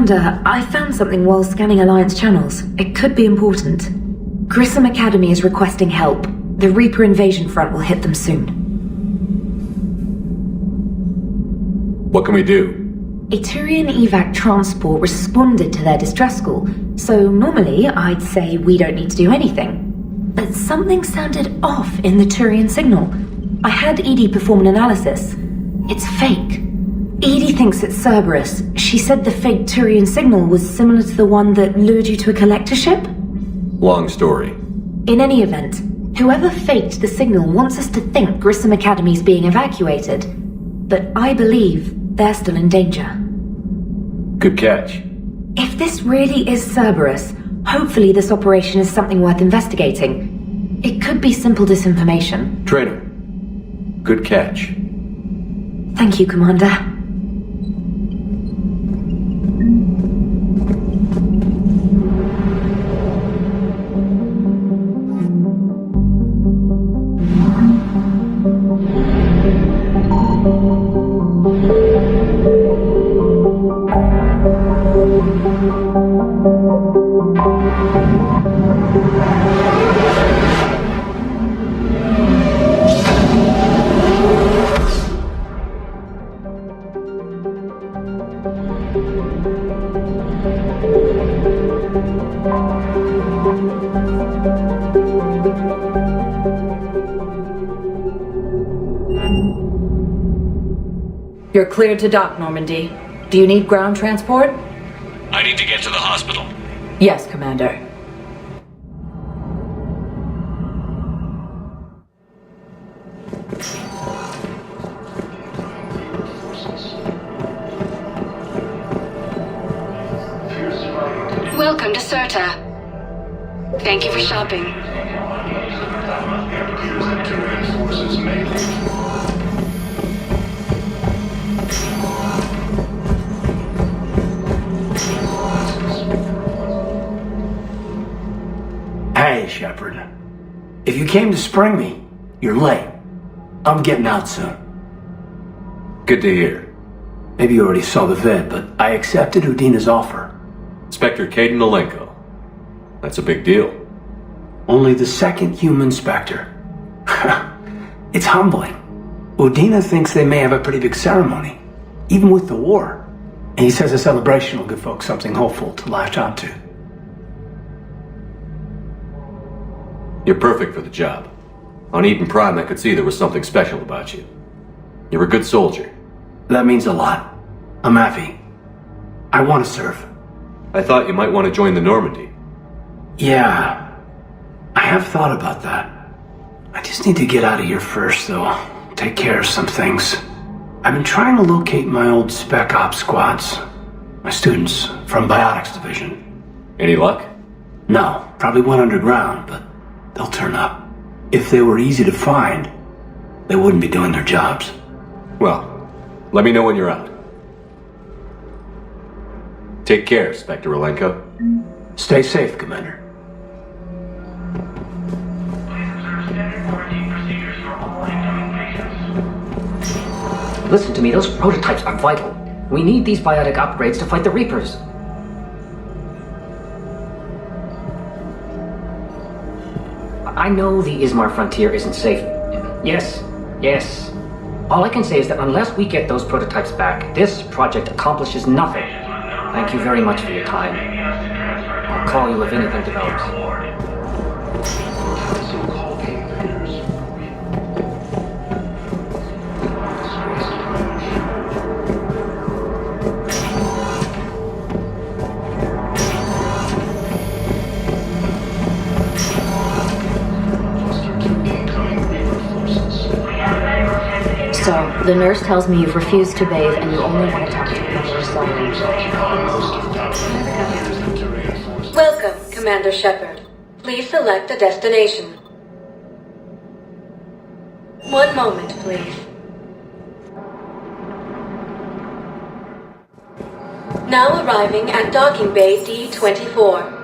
Commander, I found something while scanning Alliance channels. It could be important. Grissom Academy is requesting help. The Reaper invasion front will hit them soon. What can we do? A Turian evac transport responded to their distress call, so normally I'd say we don't need to do anything. But something sounded off in the Turian signal. I had Edie perform an analysis. It's fake. Edie thinks it's Cerberus. She said the fake Turian signal was similar to the one that lured you to a collector ship? Long story. In any event, whoever faked the signal wants us to think Grissom Academy is being evacuated. But I believe they're still in danger. Good catch. If this really is Cerberus, hopefully this operation is something worth investigating. It could be simple disinformation. Trainer. Good catch. Thank you, Commander. You're cleared to dock, Normandy. Do you need ground transport? I need to get to the hospital. Yes, Commander. Welcome to Serta. Thank you for shopping. Hey, Shepard. If you came to spring me, you're late. I'm getting out soon. Good to hear. Maybe you already saw the vid, but I accepted Udina's offer. Inspector Caden Alenko. That's a big deal. Only the second human Spectre. It's humbling. Udina thinks they may have a pretty big ceremony, even with the war. And he says a celebration will give folks something hopeful to latch onto. You're perfect for the job. On Eden Prime, I could see there was something special about you. You're a good soldier. That means a lot. I'm happy. I want to serve. I thought you might want to join the Normandy. Yeah, I have thought about that. I just need to get out of here first, though. Take care of some things. I've been trying to locate my old Spec Ops squads. My students from Biotics Division. Any luck? No, probably went underground, but they'll turn up. If they were easy to find, they wouldn't be doing their jobs. Well, let me know when you're out. Take care, Spectre Alenko. Stay safe, Commander. Listen to me, those prototypes are vital. We need these biotic upgrades to fight the Reapers. I know the Ismar frontier isn't safe. Yes. All I can say is that unless we get those prototypes back, this project accomplishes nothing. Thank you very much for your time. I'll call you if anything develops. So, the nurse tells me you've refused to bathe and you only want to talk to Commander Sullivan. Welcome, Commander Shepard. Please select a destination. One moment, please. Now arriving at Docking Bay D-24.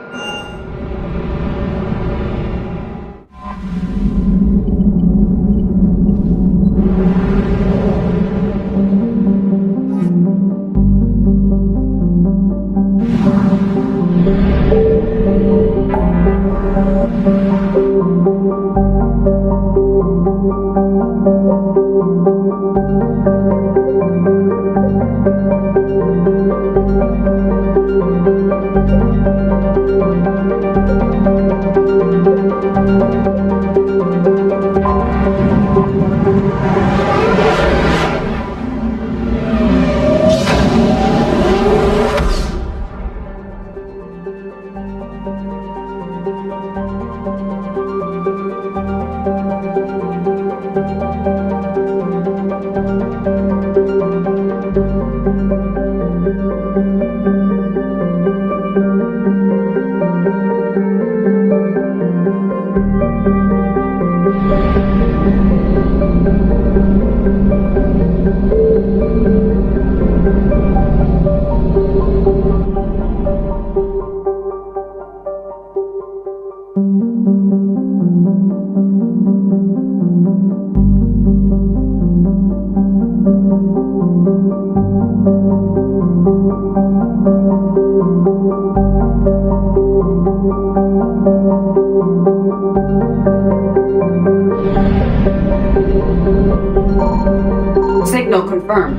Signal confirmed.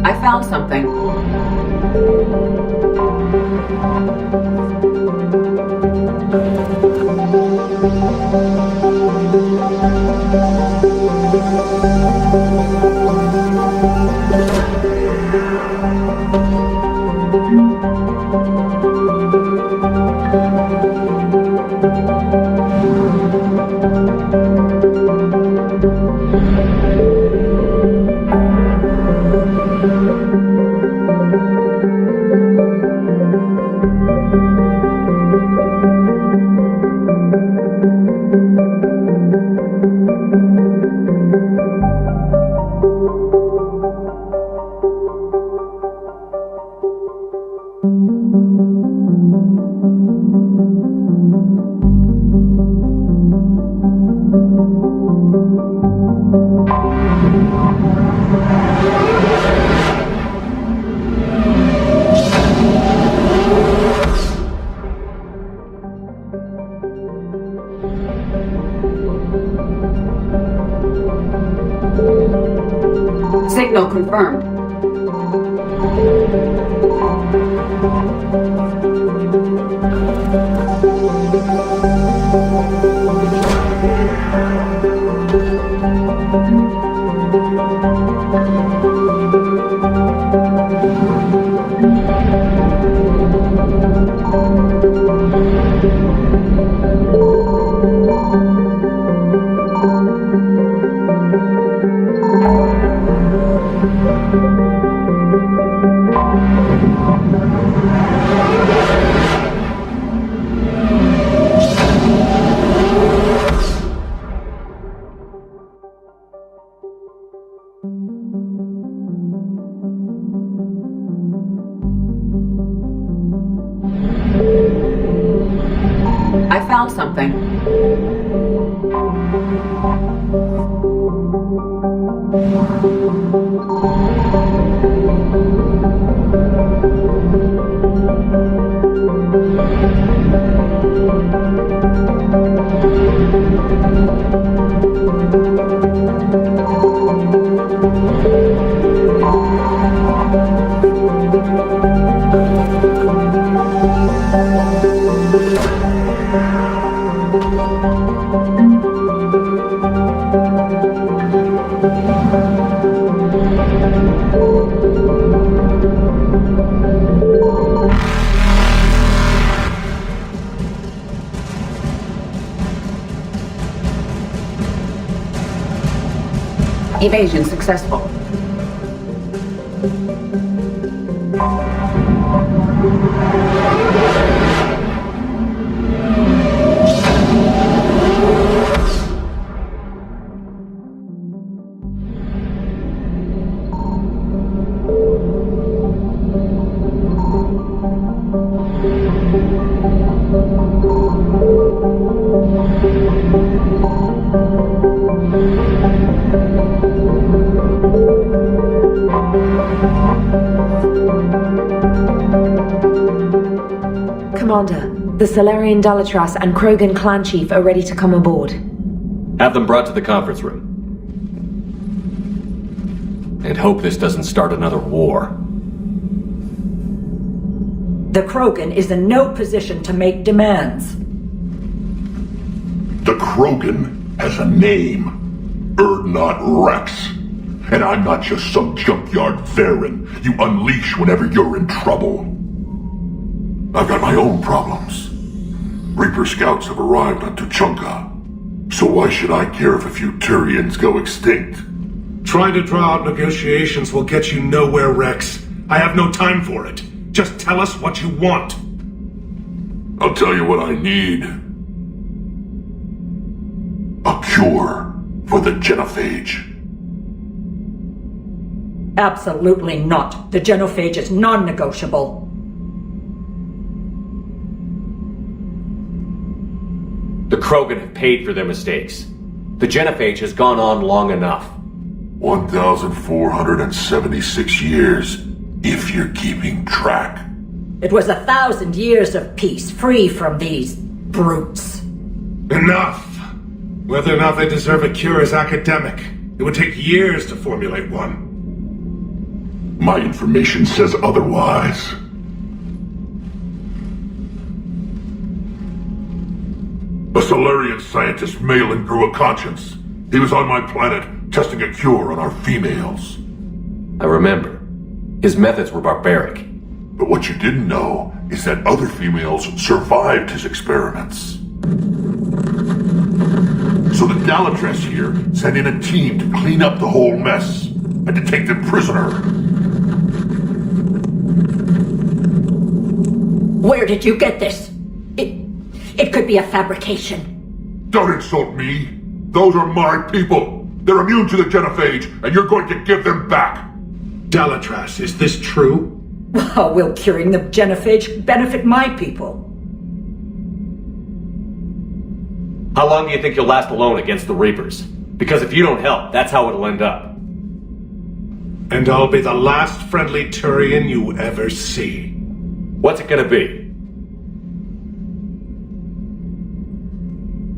I found something. Signal confirmed. I found something. Evasion successful. Commander, the Solarian Dalatras and Krogan clan chief are ready to come aboard. Have them brought to the conference room. And hope this doesn't start another war. The Krogan is in no position to make demands. The Krogan has a name. Erdnot Rex. And I'm not just some junkyard Varen you unleash whenever you're in trouble. I've got my own problems. Reaper scouts have arrived on Tuchanka. So why should I care if a few Turians go extinct? Trying to draw out negotiations will get you nowhere, Rex. I have no time for it. Just tell us what you want. I'll tell you what I need. A cure for the genophage. Absolutely not. The genophage is non-negotiable. The Krogan have paid for their mistakes. The genophage has gone on long enough. 1,476 years, if you're keeping track. It was 1,000 years of peace, free from these brutes. Enough! Whether or not they deserve a cure is academic. It would take years to formulate one. My information says otherwise. A Solarian scientist, Malin, grew a conscience. He was on my planet, testing a cure on our females. I remember. His methods were barbaric. But what you didn't know is that other females survived his experiments. So the Dalatras here sent in a team to clean up the whole mess and to take them prisoner. Where did you get this? It could be a fabrication. Don't insult me. Those are my people. They're immune to the genophage, and you're going to give them back. Dalatras, is this true? How will curing the genophage benefit my people? How long do you think you'll last alone against the Reapers? Because if you don't help, that's how it'll end up. And I'll be the last friendly Turian you ever see. What's it gonna be?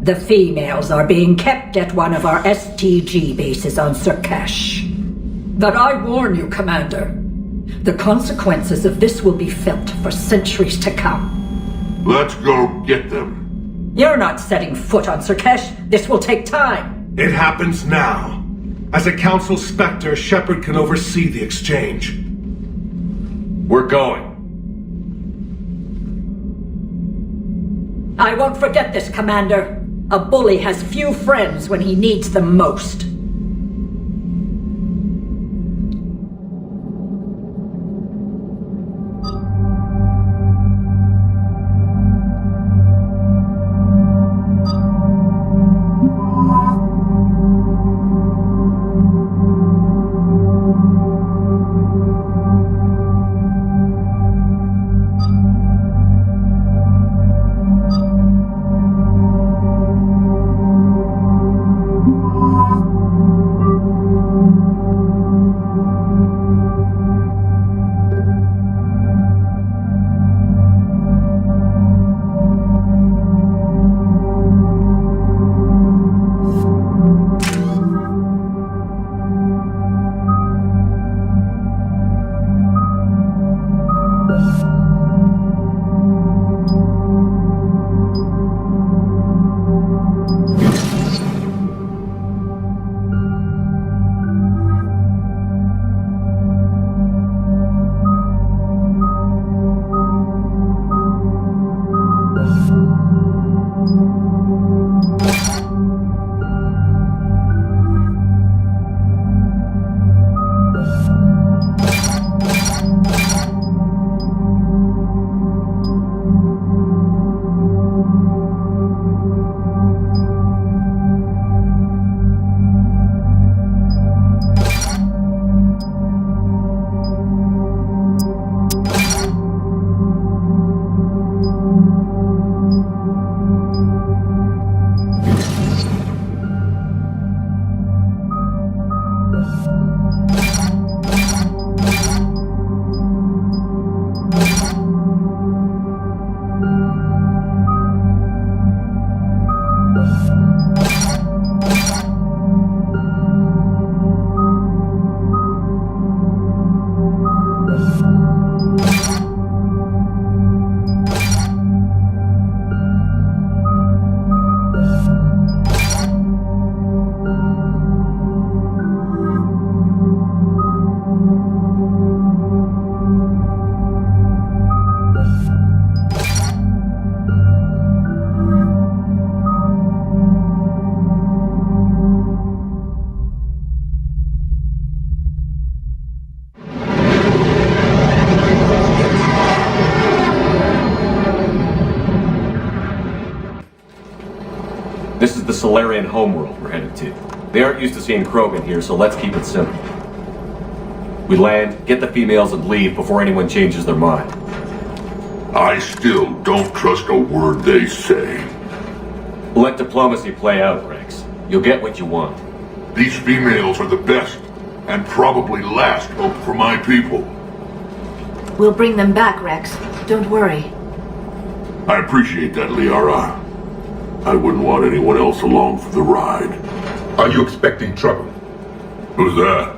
The females are being kept at one of our STG bases on Surkesh. But I warn you, Commander, the consequences of this will be felt for centuries to come. Let's go get them. You're not setting foot on Surkesh. This will take time. It happens now. As a Council Spectre, Shepard can oversee the exchange. We're going. I won't forget this, Commander. A bully has few friends when he needs them most. Solarian homeworld we're headed to. They aren't used to seeing Krogan here, so let's keep it simple. We land, get the females, and leave before anyone changes their mind. I still don't trust a word they say. Let diplomacy play out, Rex. You'll get what you want. These females are the best, and probably last hope for my people. We'll bring them back, Rex. Don't worry. I appreciate that, Liara. I wouldn't want anyone else along for the ride. Are you expecting trouble? Who's that?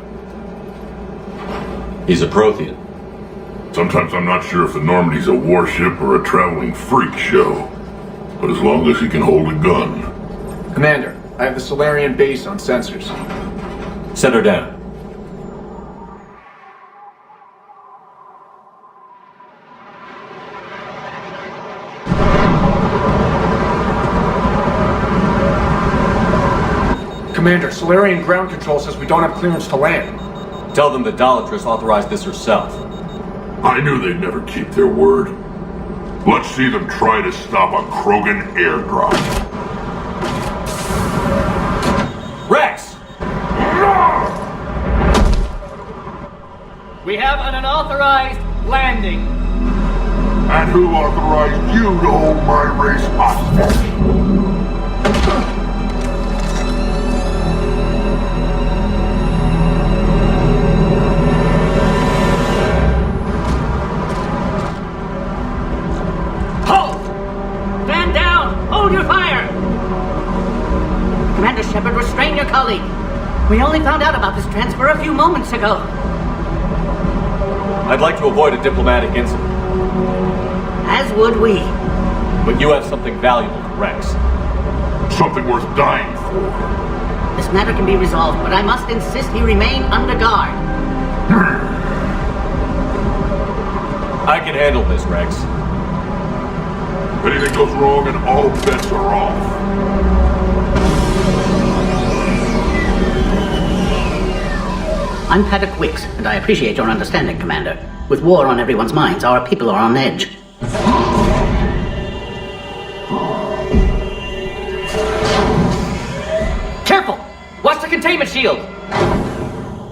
He's a Prothean. Sometimes I'm not sure if the Normandy's a warship or a traveling freak show. But as long as he can hold a gun. Commander, I have the Solarian base on sensors. Set her down. Commander, Solarian ground control says we don't have clearance to land. Tell them the Dolatress authorized this herself. I knew they'd never keep their word. Let's see them try to stop a Krogan airdrop. Rex! We have an unauthorized landing. And who authorized you to hold my race hostage? Hold your fire! Commander Shepard, restrain your colleague. We only found out about this transfer a few moments ago. I'd like to avoid a diplomatic incident. As would we. But you have something valuable to Rex. Something worth dying for. This matter can be resolved, but I must insist he remain under guard. I can handle this, Rex. If anything goes wrong, and all bets are off. I'm Paddock Wicks, and I appreciate your understanding, Commander. With war on everyone's minds, our people are on edge. Careful! Watch the containment shield!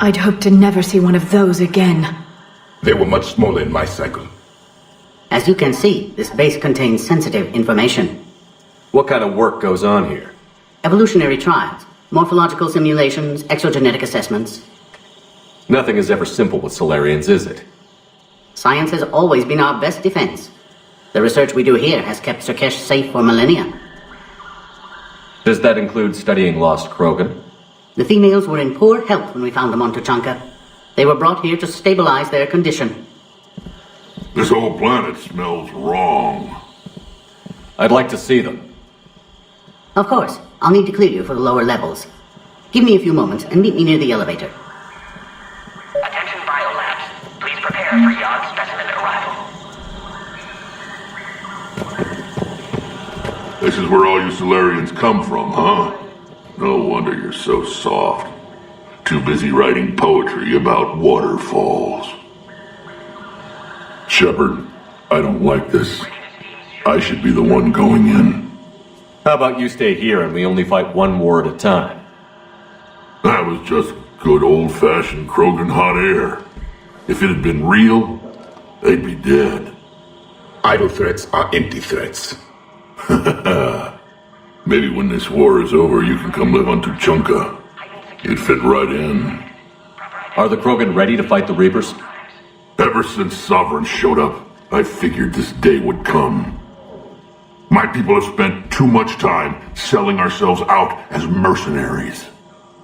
I'd hope to never see one of those again. They were much smaller in my cycle. As you can see, this base contains sensitive information. What kind of work goes on here? Evolutionary trials, morphological simulations, exogenetic assessments. Nothing is ever simple with Solarians, is it? Science has always been our best defense. The research we do here has kept Surkesh safe for millennia. Does that include studying lost Krogan? The females were in poor health when we found them on Tuchanka. They were brought here to stabilize their condition. This whole planet smells wrong. I'd like to see them. Of course. I'll need to clear you for the lower levels. Give me a few moments and meet me near the elevator. Attention biolabs. Please prepare for yon specimen arrival. This is where all you Solarians come from, huh? No wonder you're so soft. Too busy writing poetry about waterfalls. Shepard, I don't like this. I should be the one going in. How about you stay here and we only fight one war at a time? That was just good old-fashioned Krogan hot air. If it had been real, they'd be dead. Idle threats are empty threats. Maybe when this war is over, you can come live on Tuchanka. You'd fit right in. Are the Krogan ready to fight the Reapers? Ever since Sovereign showed up, I figured this day would come. My people have spent too much time selling ourselves out as mercenaries.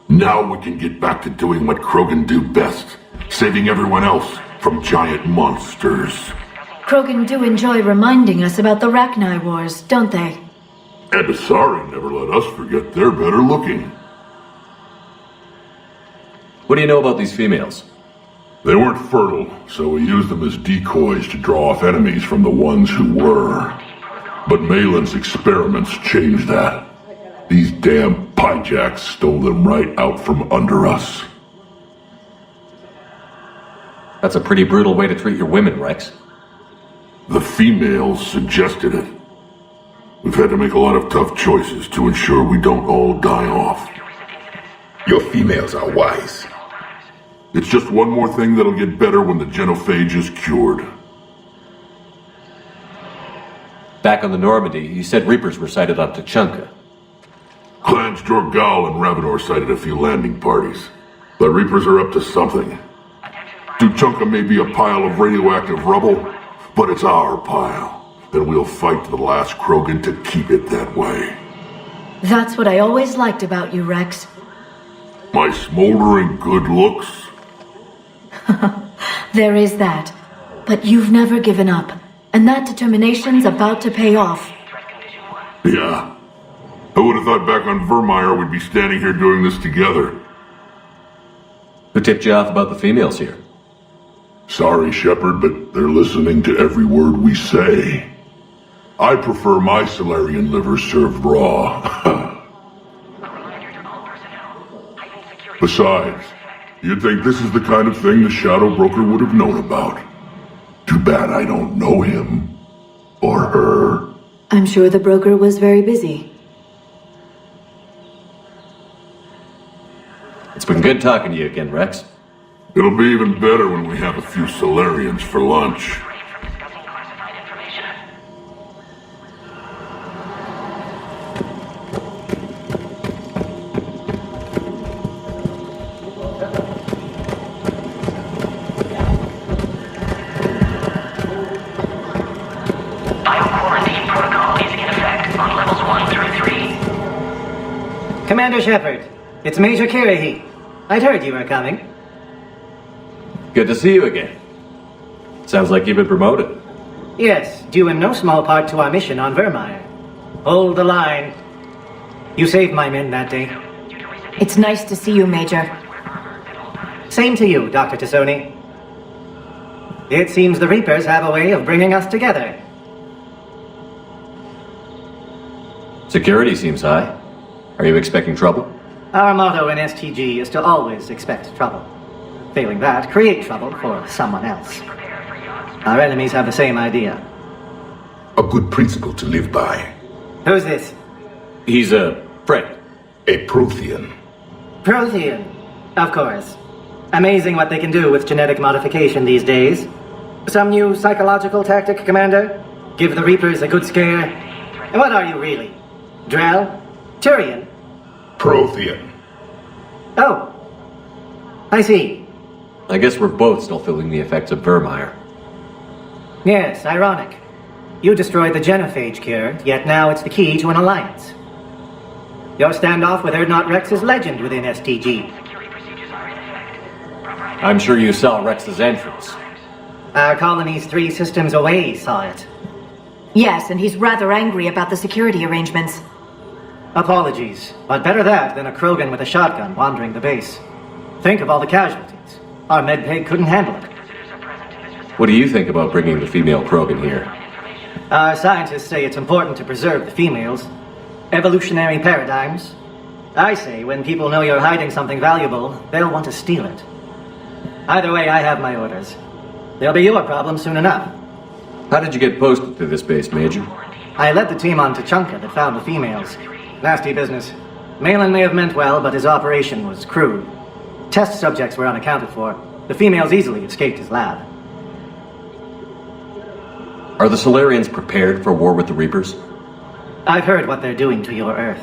Now we can get back to doing what Krogan do best, saving everyone else from giant monsters. Krogan do enjoy reminding us about the Rachni Wars, don't they? And Asari never let us forget they're better looking. What do you know about these females? They weren't fertile, so we used them as decoys to draw off enemies from the ones who were. But Malin's experiments changed that. These damn pyjacks stole them right out from under us. That's a pretty brutal way to treat your women, Rex. The females suggested it. We've had to make a lot of tough choices to ensure we don't all die off. Your females are wise. It's just one more thing that'll get better when the genophage is cured. Back on the Normandy, you said Reapers were sighted on Tuchanka. Clans Jorgal and Ravenor sighted a few landing parties. The Reapers are up to something. Tuchanka may be a pile of radioactive rubble, but it's our pile. And we'll fight to the last Krogan to keep it that way. That's what I always liked about you, Rex. My smoldering good looks? There is that. But you've never given up. And that determination's about to pay off. Yeah. I would have thought back on Vermeer we'd be standing here doing this together. Who tipped you off about the females here? Sorry, Shepard, but they're listening to every word we say. I prefer my Solarian liver served raw. Besides, you'd think this is the kind of thing the Shadow Broker would have known about. Too bad I don't know him. Or her. I'm sure the broker was very busy. It's been good talking to you again, Rex. It'll be even better when we have a few Solarians for lunch. Bio-quarantine protocol is in effect on levels 1 through 3. Commander Shepard, it's Major Kirahi. I'd heard you were coming. Good to see you again. Sounds like you've been promoted. Yes, due in no small part to our mission on Vermeer. Hold the line. You saved my men that day. It's nice to see you, Major. Same to you, Dr. Tassoni. It seems the Reapers have a way of bringing us together. Security seems high. Are you expecting trouble? Our motto in STG is to always expect trouble. Failing that, create trouble for someone else. Our enemies have the same idea. A good principle to live by. Who's this? He's a friend. A Prothean. Prothean. Of course. Amazing what they can do with genetic modification these days. Some new psychological tactic, Commander? Give the Reapers a good scare? What are you really? Drell? Turian? Prothean. Oh. I see. I guess we're both still feeling the effects of Vermeer. Yes, ironic. You destroyed the genophage cure, yet now it's the key to an alliance. Your standoff with Erdnot Rex is legend within STG. I'm sure you saw Rex's entrance. Our colony's 3 systems away saw it. Yes, and he's rather angry about the security arrangements. Apologies, but better that than a Krogan with a shotgun wandering the base. Think of all the casualties. Our medpeg couldn't handle it. What do you think about bringing the female Krogan here? Our scientists say it's important to preserve the females. Evolutionary paradigms. I say when people know you're hiding something valuable, they'll want to steal it. Either way, I have my orders. They'll be your problem soon enough. How did you get posted to this base, Major? I led the team on Tuchanka that found the females. Nasty business. Malin may have meant well, but his operation was crude. Test subjects were unaccounted for. The females easily escaped his lab. Are the Solarians prepared for war with the Reapers? I've heard what they're doing to your Earth.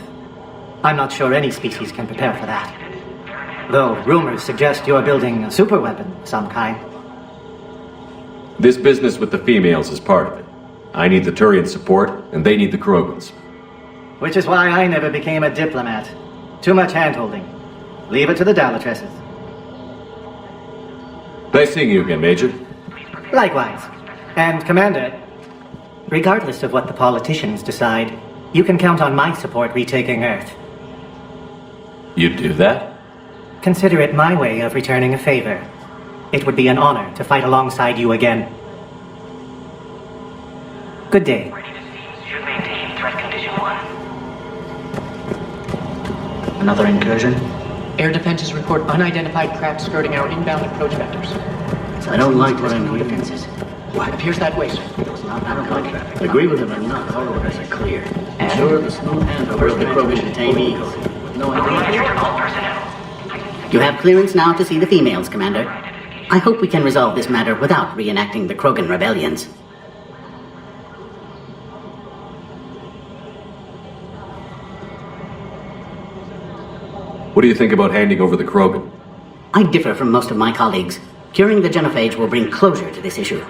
I'm not sure any species can prepare for that. Though rumors suggest you're building a superweapon of some kind. This business with the females is part of it. I need the Turian support, and they need the Krogans. Which is why I never became a diplomat. Too much hand-holding. Leave it to the Dalatresses. Nice seeing you again, Major. Likewise. And, Commander, regardless of what the politicians decide, you can count on my support retaking Earth. You'd do that? Consider it my way of returning a favor. It would be an honor to fight alongside you again. Good day. Should maintain threat condition 1. Another incursion? Air defenses report unidentified craft skirting our inbound approach vectors. I don't like what I'm no hearing. defenses. It appears that way, sir. Agree with him or not, all orders are clear. Sure, the snow and the Krogan detainees. No idea. You have clearance now to see the females, Commander. I hope we can resolve this matter without reenacting the Krogan rebellions. What do you think about handing over the Krogan? I differ from most of my colleagues. Curing the genophage will bring closure to this issue.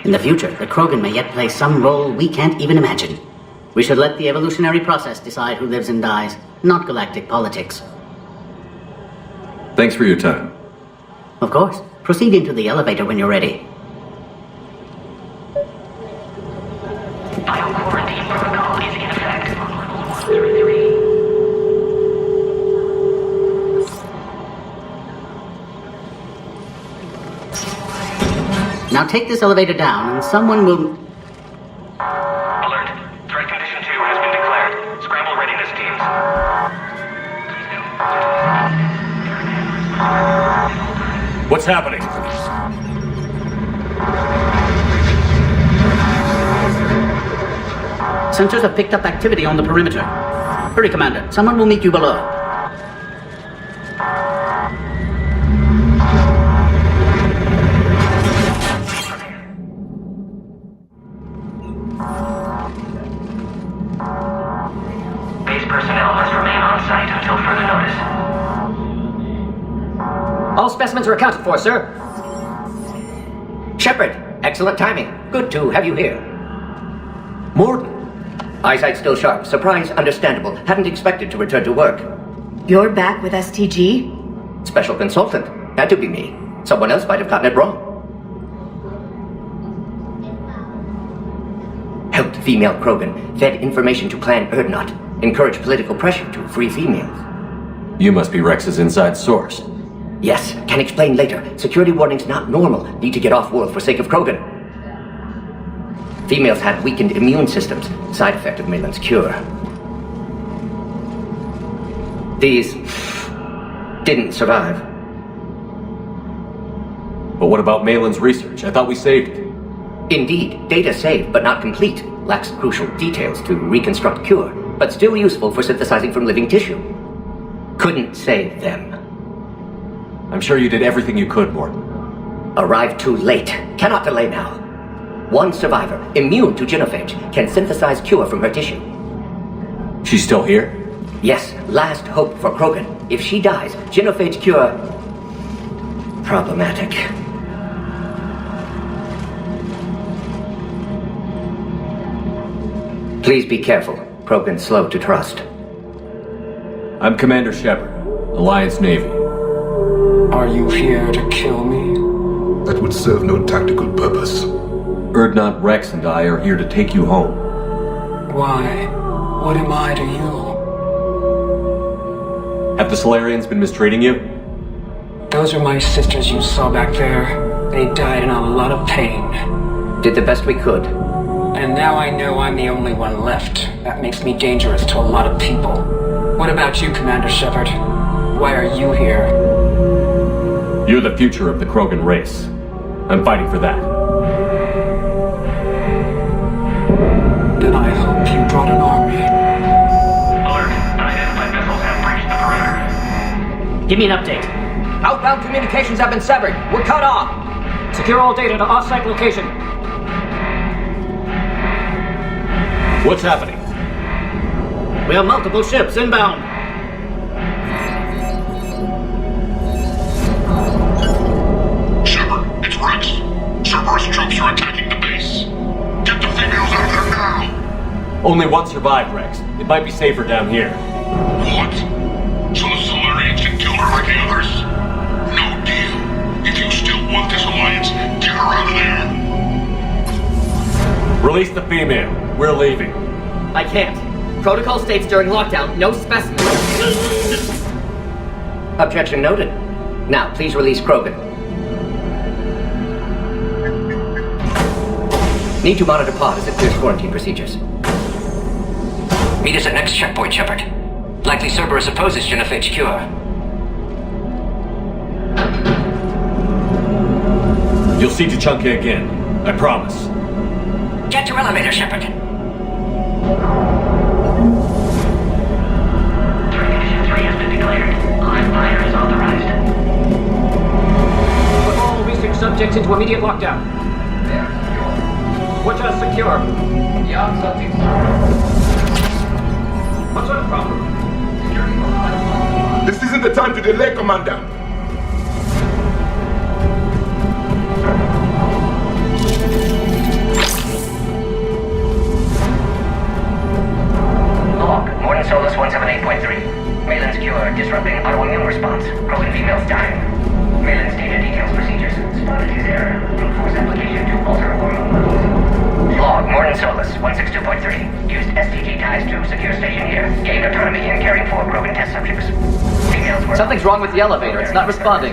In the future, the Krogan may yet play some role we can't even imagine. We should let the evolutionary process decide who lives and dies, not galactic politics. Thanks for your time. Of course. Proceed into the elevator when you're ready. Bio-quarantine protocol is in effect. Now take this elevator down and someone will... Alert. Threat condition 2 has been declared. Scramble readiness teams. What's happening? Sensors have picked up activity on the perimeter. Hurry, Commander. Someone will meet you below. Base personnel must remain on site until further notice. All specimens are accounted for, sir. Shepard, excellent timing. Good to have you here. Morton. Eyesight still sharp. Surprise, understandable. Hadn't expected to return to work. You're back with STG? Special consultant. Had to be me. Someone else might have gotten it wrong. Helped female Krogan. Fed information to Clan Erdnot. Encouraged political pressure to free females. You must be Rex's inside source. Yes, can explain later. Security warnings not normal. Need to get off-world for sake of Krogan. Females had weakened immune systems. Side effect of Malin's cure. These didn't survive. But what about Malin's research? I thought we saved it. Indeed, data saved, but not complete. Lacks crucial details to reconstruct cure, but still useful for synthesizing from living tissue. Couldn't save them. I'm sure you did everything you could, Morton. Arrived too late. Cannot delay now. One survivor, immune to genophage, can synthesize cure from her tissue. She's still here? Yes, last hope for Krogan. If she dies, genophage cure... problematic. Please be careful. Krogan slow to trust. I'm Commander Shepard, Alliance Navy. Are you here to kill me? That would serve no tactical purpose. Erdnot, Rex, and I are here to take you home. Why? What am I to you? Have the Solarians been mistreating you? Those are my sisters you saw back there. They died in a lot of pain. Did the best we could. And now I know I'm the only one left. That makes me dangerous to a lot of people. What about you, Commander Shepard? Why are you here? You're the future of the Krogan race. I'm fighting for that. Then I hope you brought an army. Alert. Unidentified missiles have breached the perimeter. Give me an update. Outbound communications have been severed. We're cut off. Secure all data to off-site location. What's happening? We have multiple ships inbound. Shepard, it's Rex. Cerberus troops are attacking the base. Get the females out of there now! Only one survived, Rex. It might be safer down here. What? So the Solarians can kill her like the others? No deal. If you still want this alliance, get her out of there. Release the female. We're leaving. I can't. Protocol states during lockdown, no specimens. Objection noted. Now, please release Krogan. Need to monitor pod as it clears quarantine procedures. Meet us at next checkpoint, Shepard. Likely Cerberus opposes genophage cure. You'll see T'Chunka again. I promise. Get to elevator, Shepard. Condition 3 has been declared. Live fire is authorized. Put all research subjects into immediate lockdown. Watch us secure. Young subjects. What sort of problem? This isn't the time to delay, Commander. Log, Morning Solus 178.3. Malin's cure, disrupting autoimmune response. Krogan females dying. Malin's data details procedures. Spotted his error. Brute force application to alter hormone levels. Log, Morning Solus 162.3. Used STG ties to secure station here. Gained autonomy in carrying 4 Krogan test subjects. Females were... Something's wrong with the elevator. It's not responding.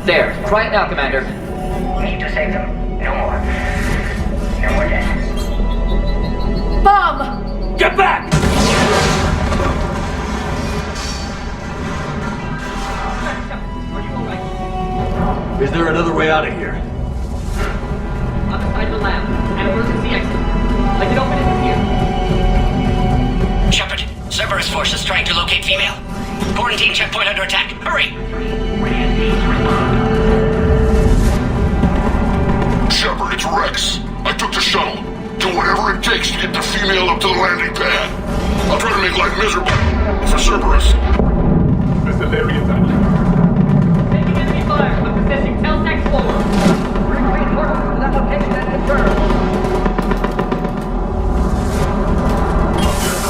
There. Try it now, Commander. Need to save them. No more. No more dead. Bomb! Get back! Is there another way out of here? On the side of the lab. An emergency exit. I can open it from here. Shepard, Cerberus forces trying to locate female. Quarantine checkpoint under attack. Hurry! Shepard, it's Rex. I took the shuttle. Do whatever it takes to get the female up to the landing pad. I'll try to make life miserable for Cerberus. That's hilarious, Taking enemy fire. I'm possessing Telsac floor. Request orders for that location and confirmed.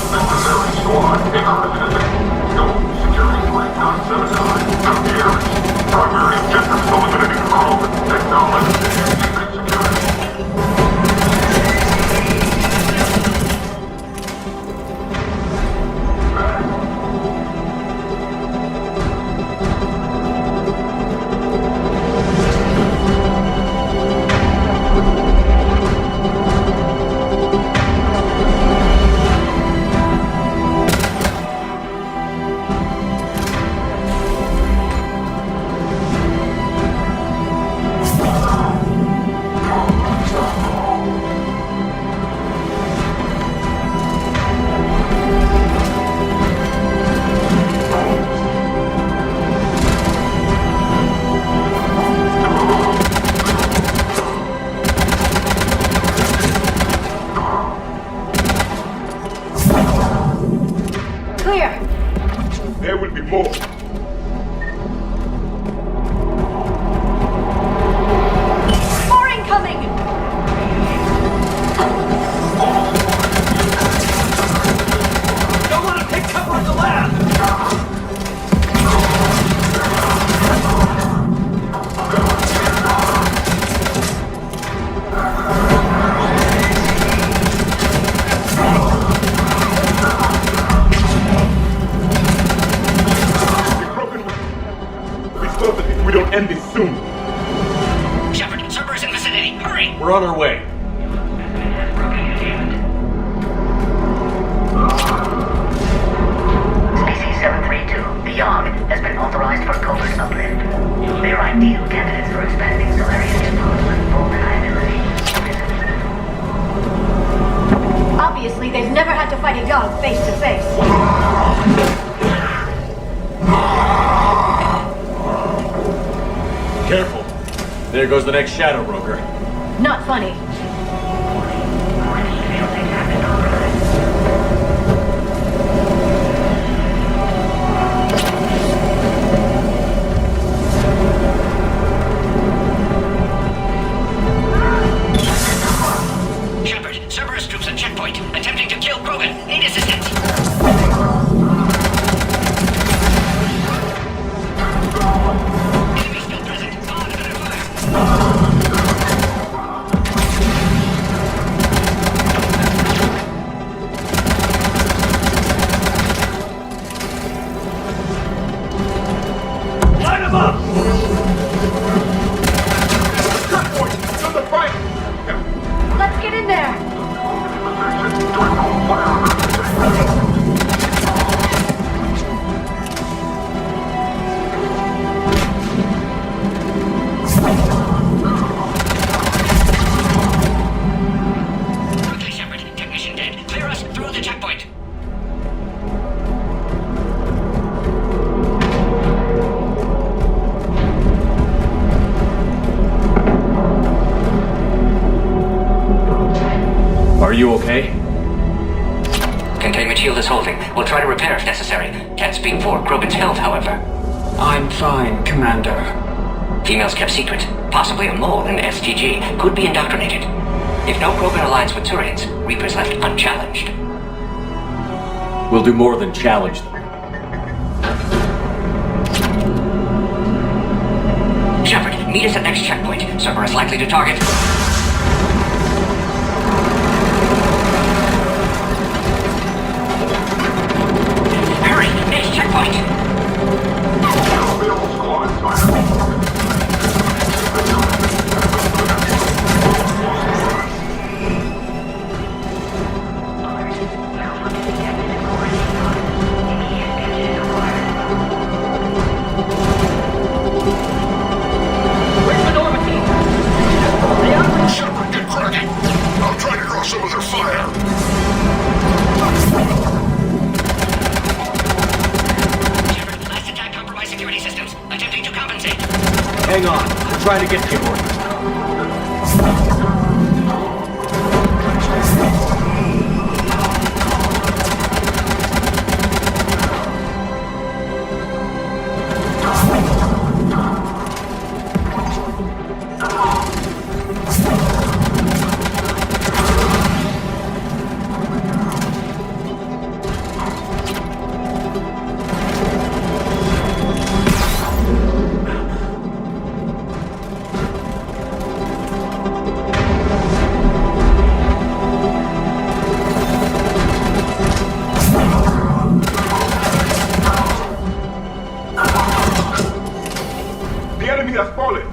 Necessary squad incremented. Scope security 3979. Air. Primary objective eliminating Krogan. Acknowledge. There will be more. More incoming! Don't want to take cover in the lab! We don't end this soon. Shepard, Cerberus in vicinity. Hurry! We're on our way. Species 732, the Yogg, has been authorized for covert uplift. They are ideal candidates for expanding Solarian influence with full deniability. Obviously, they've never had to fight a Yogg face to face. Careful. There goes the next shadow broker. Not funny. Shepard, Cerberus troops at checkpoint, attempting to kill Krogan. Need assistance. Enemy still present. On, better fire. Line them up! Let's get in there! Are you okay? Containment shield is holding. We'll try to repair if necessary. Can't speak for Krogan's health, however. I'm fine, Commander. Females kept secret. Possibly a mole in STG. Could be indoctrinated. If no Krogan aligns with Turians, Reaper's left unchallenged. We'll do more than challenge them. Shepard, meet us at next checkpoint. Cerberus likely to target. Hurry! Next checkpoint! Shepard, get cracking! I'll try to draw some of their fire. Shepard, last attack compromised security systems. Attempting to compensate. Hang on. We'll try to get to you, Morgan. The enemy has fallen.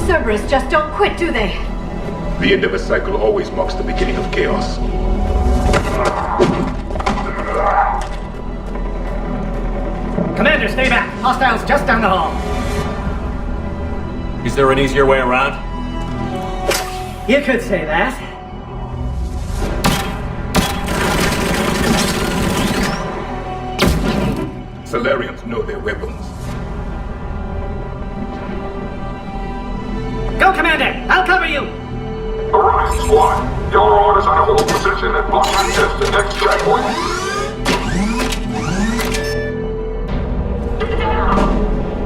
Cerberus just don't quit, do they? The end of a cycle always marks the beginning of chaos. Commander, stay back. Hostiles just down the hall. Is there an easier way around? You could say that. Solarians know their weapons. Go, Commander! I'll cover you! Alright, squad. Your orders are to hold position and block access to next checkpoint.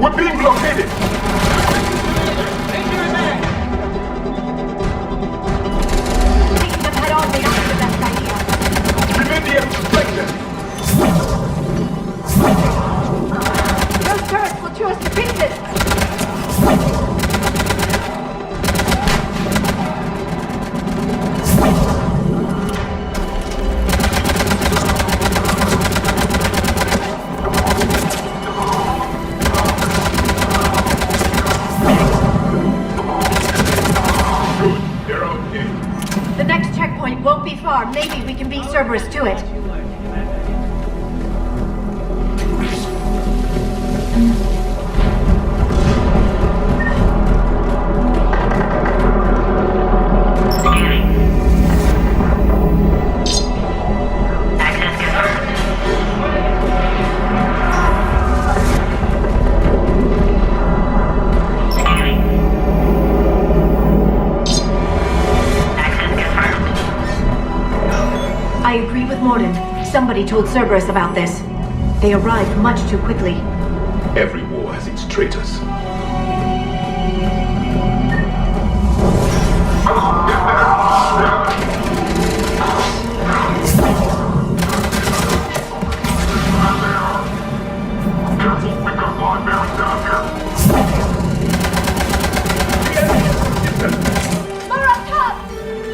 We're being blockaded! Taking them head on may not be the best idea. Prevent the inflection! Those turrets will chew us to pieces! The next checkpoint won't be far. Maybe we can beat Cerberus to it. I agree with Morden. Somebody told Cerberus about this. They arrived much too quickly. Every war has its traitors. More up top!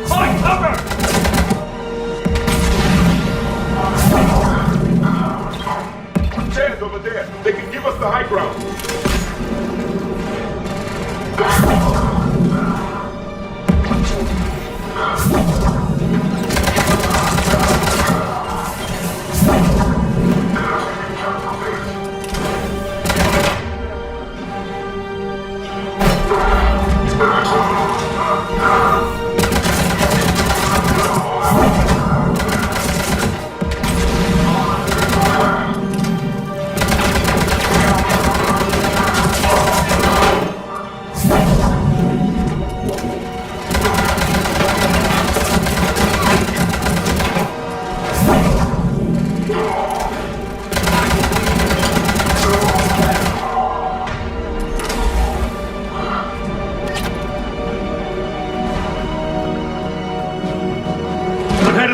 Find cover! Chairs over there. They can give us the high ground.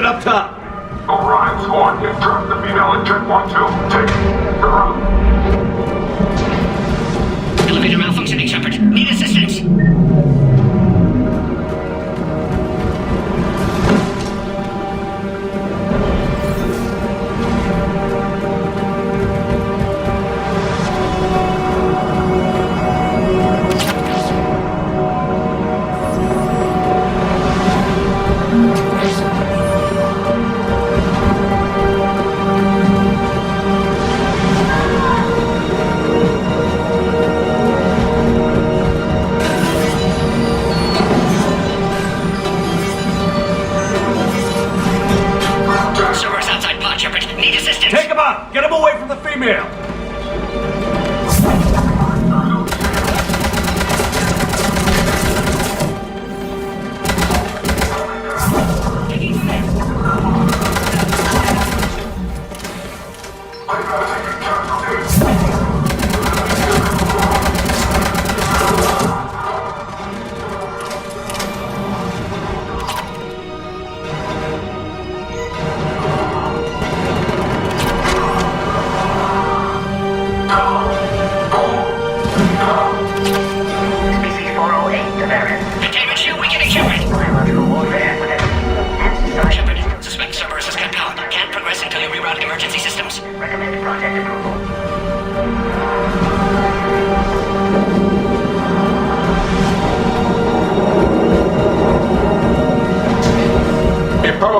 up top. Orion Squad, you've trapped the female in Jet 1-2. Take her out. Elevator malfunctioning, Shepard. Need assistance. Take him out! Get him away from the female!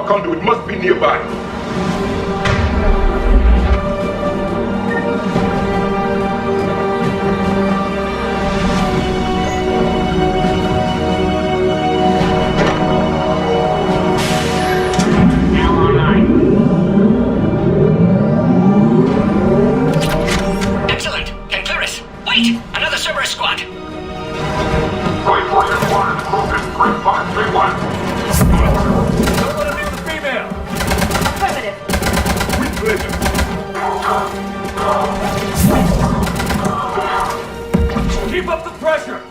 Conduit must be nearby. Now online. Excellent. Concurus. Wait! Another Cerberus squad. Wait for your order. Krogan 3531. Keep up the pressure!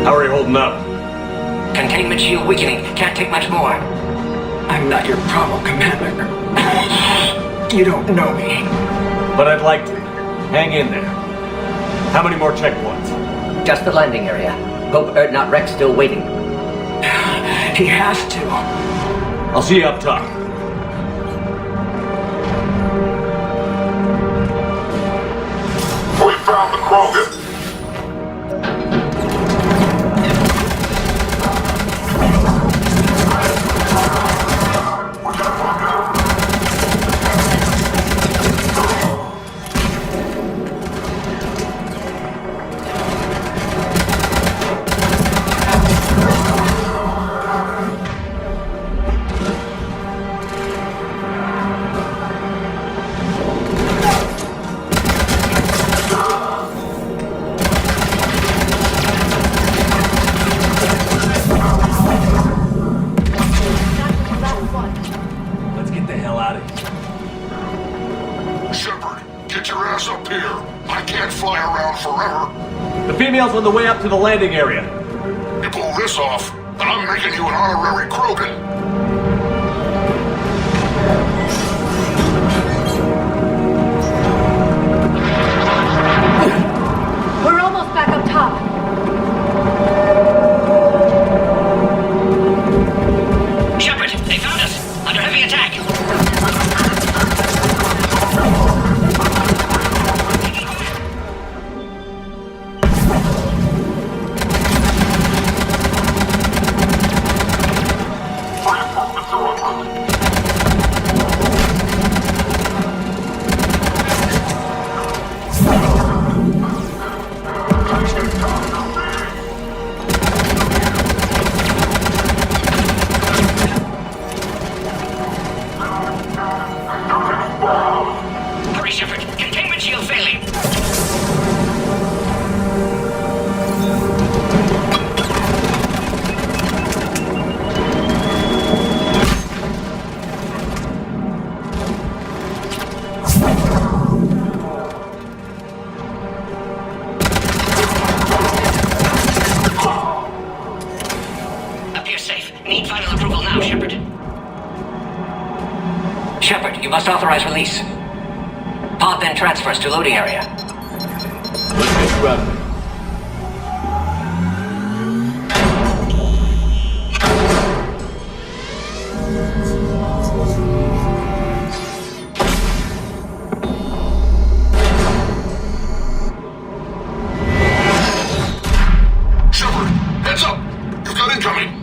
How are you holding up? Containment shield weakening. Can't take much more. I'm not your problem, Commander. You don't know me. But I'd like to. Hang in there. How many more checkpoints? Just the landing area. Hope not Rex still waiting. He has to. I'll see you up top. We found the Krogan. The female's on the way up to the landing area. You pull this off, and I'm making you an honorary Krogan. Must authorize release. Pod then transfers to loading area. Let's get running. Shepard, heads up! You've got incoming!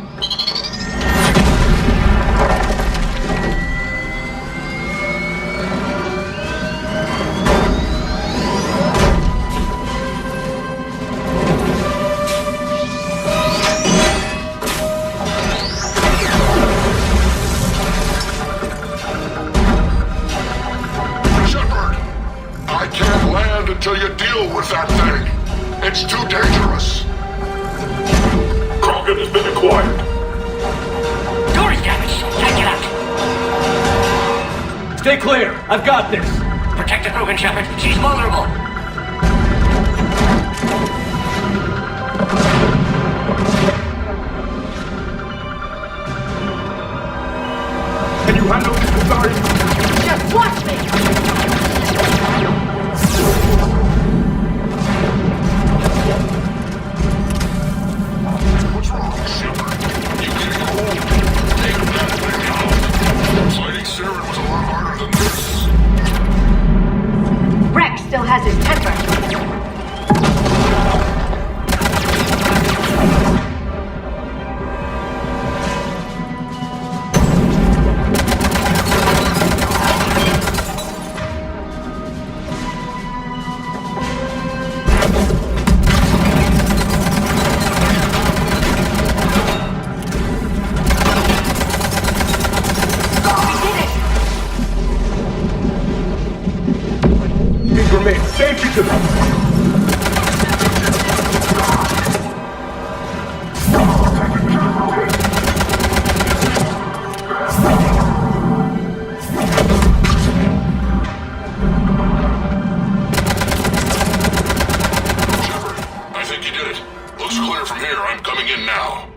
Shepard! I can't land until you deal with that thing! It's too dangerous! Krogan has been acquired. Door is damaged. Can't get out. Stay clear. I've got this. Protect the Krogan, Shepard. She's vulnerable. Can you handle this, Sorry? Just watch me! What's wrong, Shepard? You getting old? Take that thing out. Fighting Saren was a lot harder than this. Rex still has his temper. Safety to them! Shepard, I think you did it. Looks clear from here. I'm coming in now.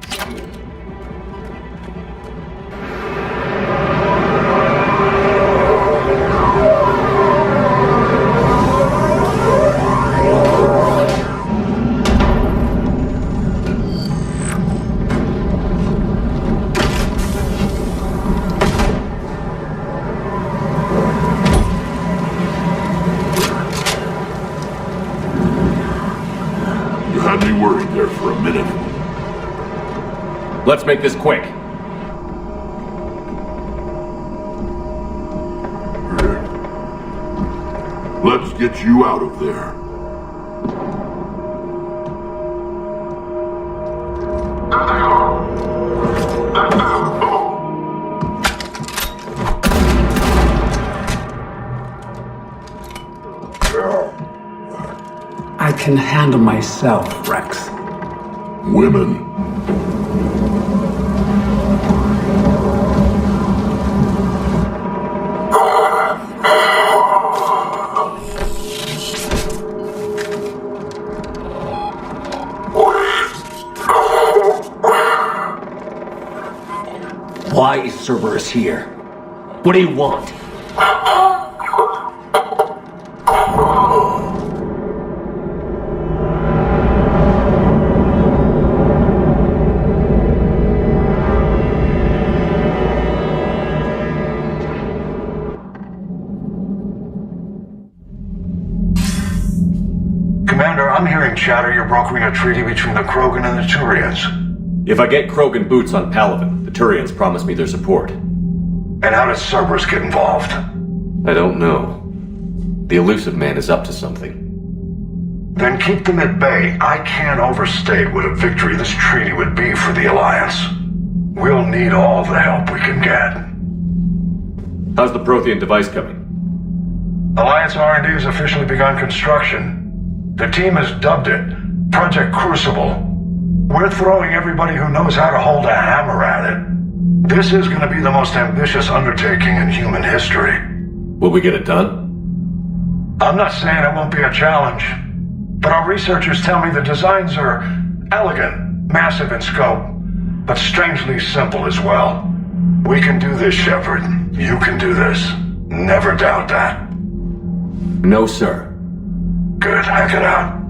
Had me worried there for a minute. Let's make this quick. Let's get you out of there. I can handle myself, Rex. Women. Why is Cerberus here? What do you want? Commander, I'm hearing chatter you're brokering a treaty between the Krogan and the Turians. If I get Krogan boots on Palaven, the Turians promise me their support. And how does Cerberus get involved? I don't know. The elusive man is up to something. Then keep them at bay. I can't overstate what a victory this treaty would be for the Alliance. We'll need all the help we can get. How's the Prothean device coming? Alliance R&D has officially begun construction. The team has dubbed it Project Crucible. We're throwing everybody who knows how to hold a hammer at it. This is going to be the most ambitious undertaking in human history. Will we get it done? I'm not saying it won't be a challenge, but our researchers tell me the designs are elegant, massive in scope, but strangely simple as well. We can do this, Shepard. You can do this. Never doubt that. No, sir. Good, hack it out.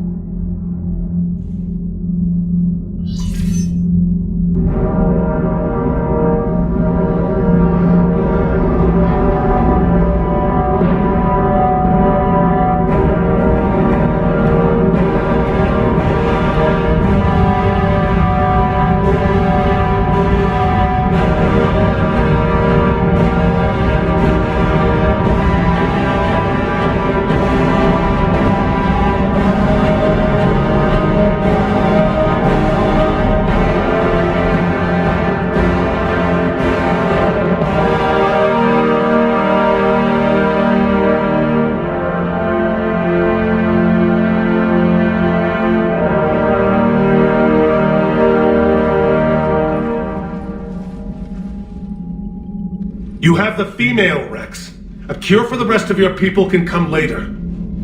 You have the female, Rex. A cure for the rest of your people can come later.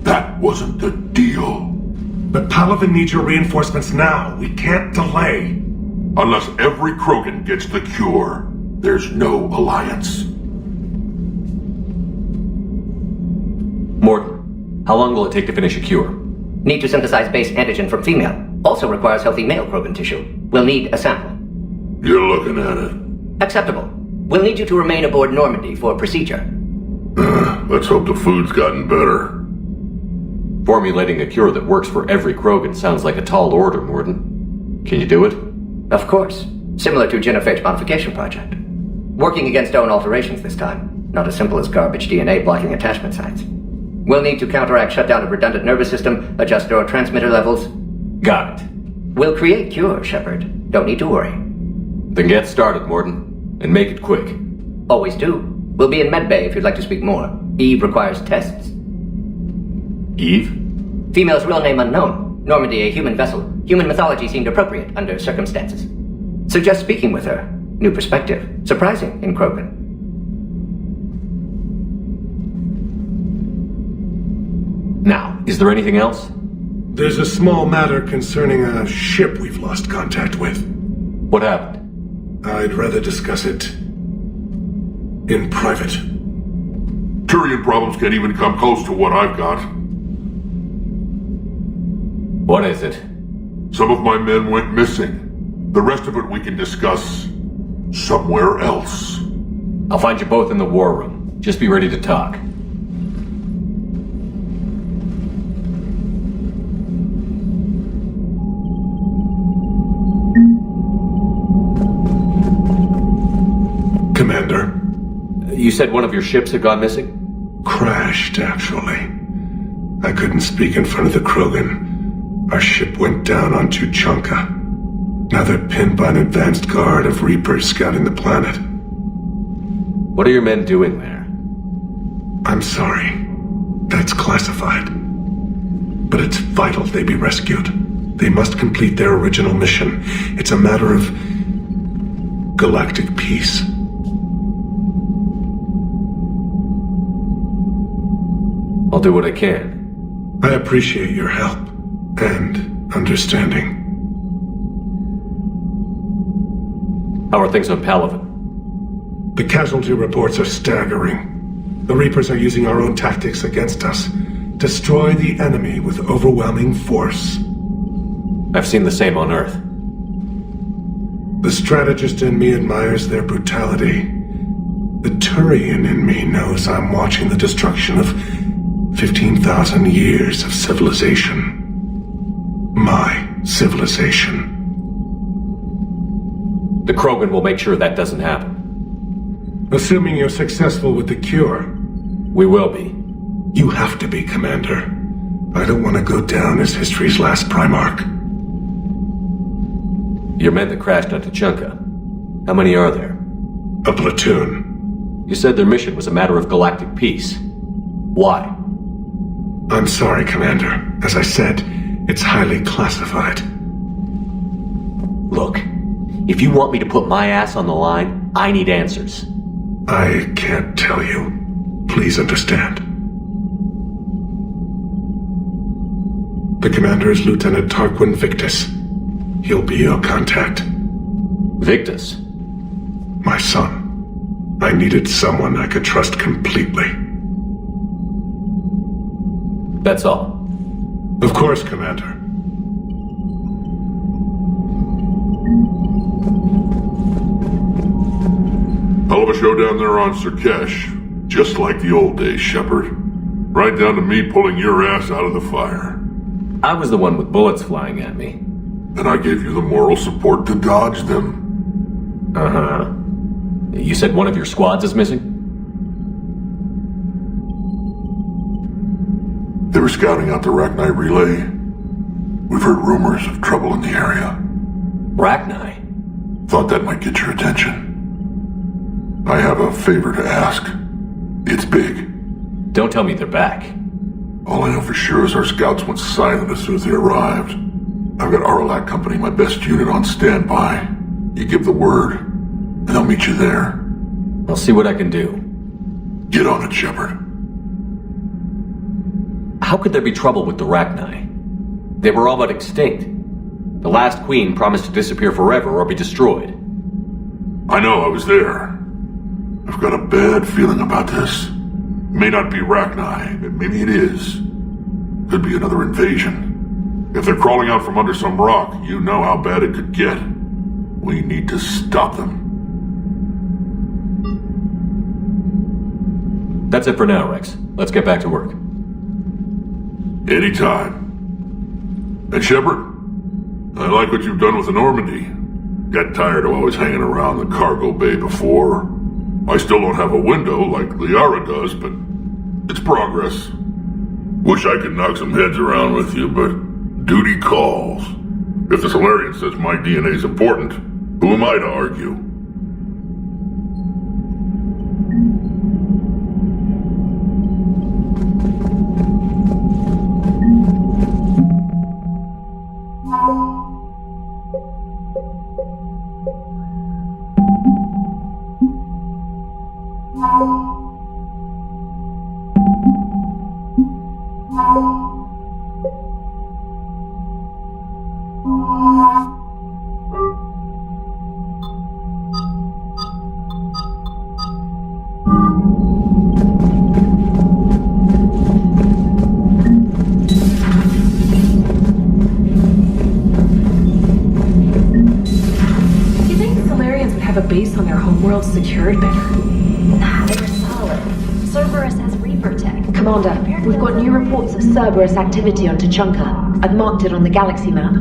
That wasn't the deal. But Palaven needs your reinforcements now. We can't delay. Unless every Krogan gets the cure, there's no alliance. Morton, how long will it take to finish a cure? Need to synthesize base antigen from female. Also requires healthy male Krogan tissue. We'll need a sample. You're looking at it. Acceptable. We'll need you to remain aboard Normandy for procedure. Let's hope the food's gotten better. Formulating a cure that works for every Krogan sounds like a tall order, Morton. Can you do it? Of course. Similar to Genophage modification project. Working against own alterations this time. Not as simple as garbage DNA blocking attachment sites. We'll need to counteract shutdown of redundant nervous system, adjust neurotransmitter levels. Got it. We'll create cure, Shepard. Don't need to worry. Then get started, Morton. And make it quick. Always do. We'll be in medbay if you'd like to speak more. Eve requires tests. Eve? Female's real name unknown. Normandy a human vessel. Human mythology seemed appropriate under circumstances. Suggest speaking with her. New perspective. Surprising in Krogan. Now, is there anything else? There's a small matter concerning a ship we've lost contact with. What happened? I'd rather discuss it in private. Turian problems can't even come close to what I've got. What is it? Some of my men went missing. The rest of it we can discuss somewhere else. I'll find you both in the war room. Just be ready to talk. Commander. You said one of your ships had gone missing? Crashed, actually. I couldn't speak in front of the Krogan. Our ship went down on Tuchanka. Now they're pinned by an advanced guard of Reapers scouting the planet. What are your men doing there? I'm sorry. That's classified. But it's vital they be rescued. They must complete their original mission. It's a matter of galactic peace. I'll do what I can. I appreciate your help and understanding. How are things on Palaven? The casualty reports are staggering. The Reapers are using our own tactics against us. Destroy the enemy with overwhelming force. I've seen the same on Earth. The strategist in me admires their brutality. The Turian in me knows I'm watching the destruction of 15,000 years of civilization. My civilization. The Krogan will make sure that doesn't happen. Assuming you're successful with the cure. We will be. You have to be, Commander. I don't want to go down as history's last Primarch. Your men that crashed on Tuchanka. How many are there? A platoon. You said their mission was a matter of galactic peace. Why? I'm sorry, Commander. As I said, it's highly classified. Look, if you want me to put my ass on the line, I need answers. I can't tell you. Please understand. The commander is Lieutenant Tarquin Victus. He'll be your contact. Victus? My son. I needed someone I could trust completely. That's all. Of course, Commander. Hell of a show down there on Surkesh. Just like the old days, Shepard. Right down to me pulling your ass out of the fire. I was the one with bullets flying at me. And I gave you the moral support to dodge them. Uh-huh. You said one of your squads is missing? They were scouting out the Rachni relay. We've heard rumors of trouble in the area. Rachni? Thought that might get your attention. I have a favor to ask. It's big. Don't tell me they're back. All I know for sure is our scouts went silent as soon as they arrived. I've got Aralac Company, my best unit, on standby. You give the word, and they'll meet you there. I'll see what I can do. Get on it, Shepard. How could there be trouble with the Rachni? They were all but extinct. The last queen promised to disappear forever or be destroyed. I know, I was there. I've got a bad feeling about this. May not be Rachni, maybe it is. Could be another invasion. If they're crawling out from under some rock, you know how bad it could get. We need to stop them. That's it for now, Rex. Let's get back to work. Anytime. And Shepard, I like what you've done with the Normandy. Got tired of always hanging around the cargo bay before. I still don't have a window like Liara does, but it's progress. Wish I could knock some heads around with you, but duty calls. If the Solarian says my DNA's important, who am I to argue? Secured better. Nah, they were solid. Cerberus has Reaper tech. Commander, we've got new reports of Cerberus activity on Tuchanka. I've marked it on the galaxy map.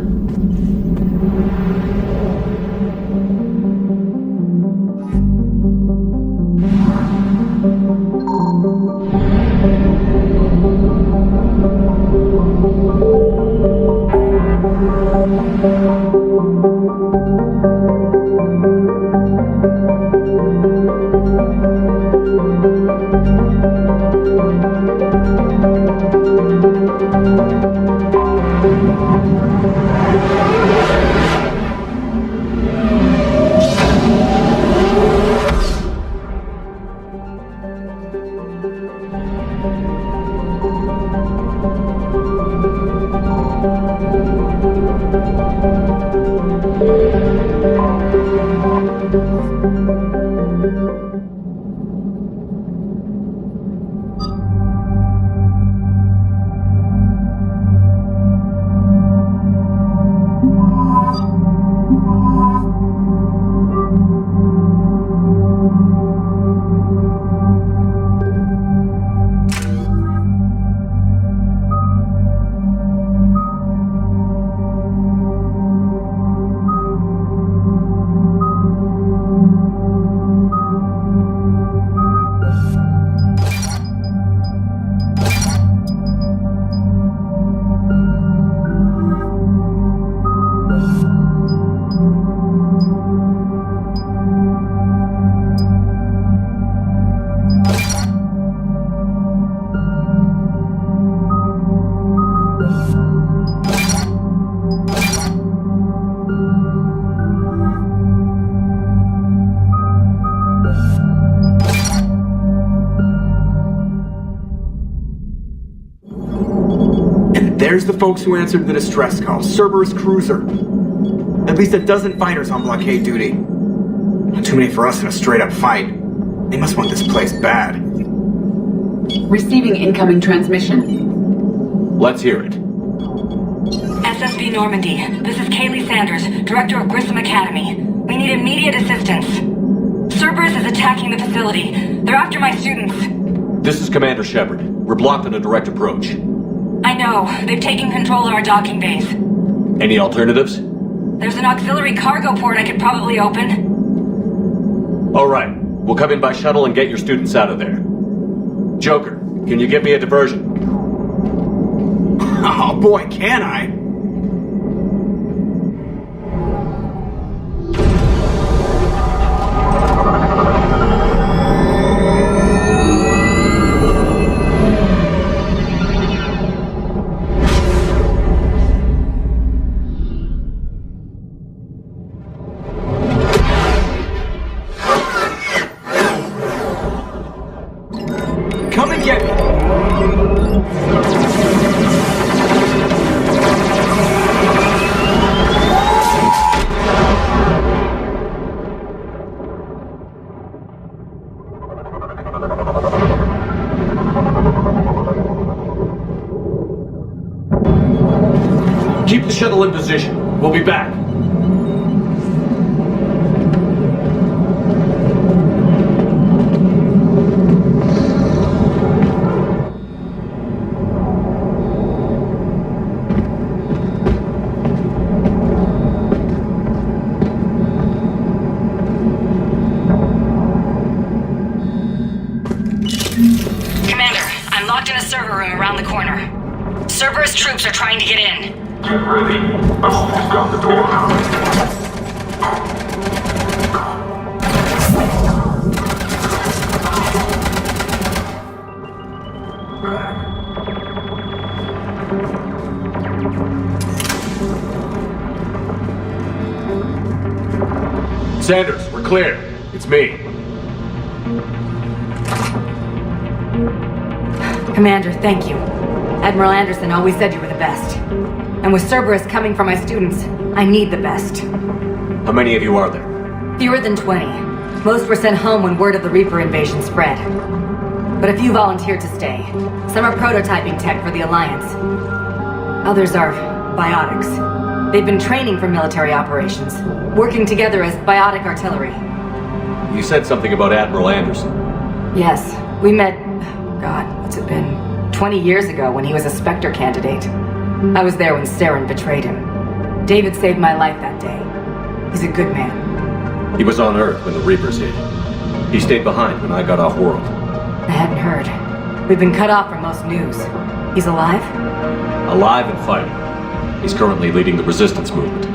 There's the folks who answered the distress call. Cerberus cruiser. At least a dozen fighters on blockade duty. Not too many for us in a straight-up fight. They must want this place bad. Receiving incoming transmission. Let's hear it. SSB Normandy, this is Kaylee Sanders, Director of Grissom Academy. We need immediate assistance. Cerberus is attacking the facility. They're after my students. This is Commander Shepard. We're blocked on a direct approach. I know. They've taken control of our docking bays. Any alternatives? There's an auxiliary cargo port I could probably open. All right. We'll come in by shuttle and get your students out of there. Joker, can you get me a diversion? Oh boy, can I! Come and get me! Keep the shuttle in position. We'll be back. Commander, I'm locked in a server room around the corner. Cerberus troops are trying to get in. Get ready. I've almost got the door. Sanders, we're clear. It's me. Commander, thank you. Admiral Anderson always said you were the best. And with Cerberus coming for my students, I need the best. How many of you are there? Fewer than 20. Most were sent home when word of the Reaper invasion spread. But a few volunteered to stay. Some are prototyping tech for the Alliance. Others are biotics. They've been training for military operations, working together as biotic artillery. You said something about Admiral Anderson. Yes, we met, God, what's it been? 20 years ago when he was a Spectre candidate. I was there when Saren betrayed him. David saved my life that day. He's a good man. He was on Earth when the Reapers hit. He stayed behind when I got off-world. I hadn't heard. We've been cut off from most news. He's alive? Alive and fighting. He's currently leading the resistance movement.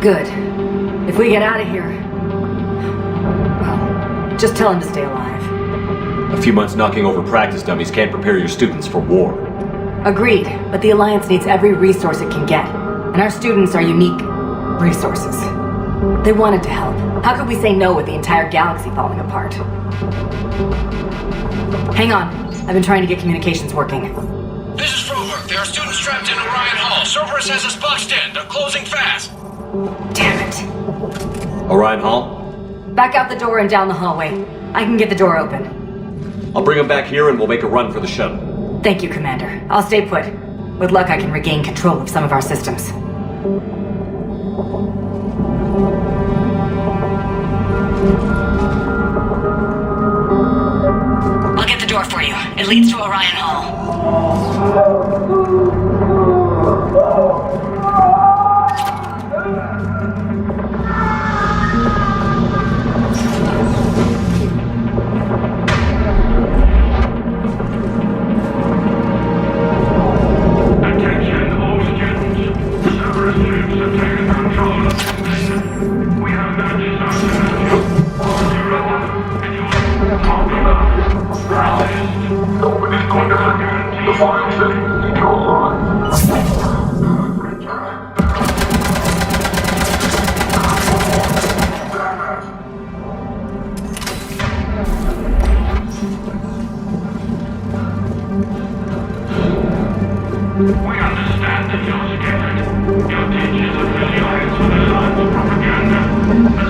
Good. If we get out of here... well, just tell him to stay alive. A few months knocking over practice dummies can't prepare your students for war. Agreed, but the Alliance needs every resource it can get. And our students are unique resources. They wanted to help. How could we say no with the entire galaxy falling apart? Hang on. I've been trying to get communications working. This is Froberg. There are students trapped in Orion Hall. Cerberus has us boxed in. They're closing fast. Damn it. Orion Hall? Back out the door and down the hallway. I can get the door open. I'll bring them back here and we'll make a run for the shuttle. Thank you, Commander. I'll stay put. With luck, I can regain control of some of our systems. I'll get the door for you. It leads to Orion Hall.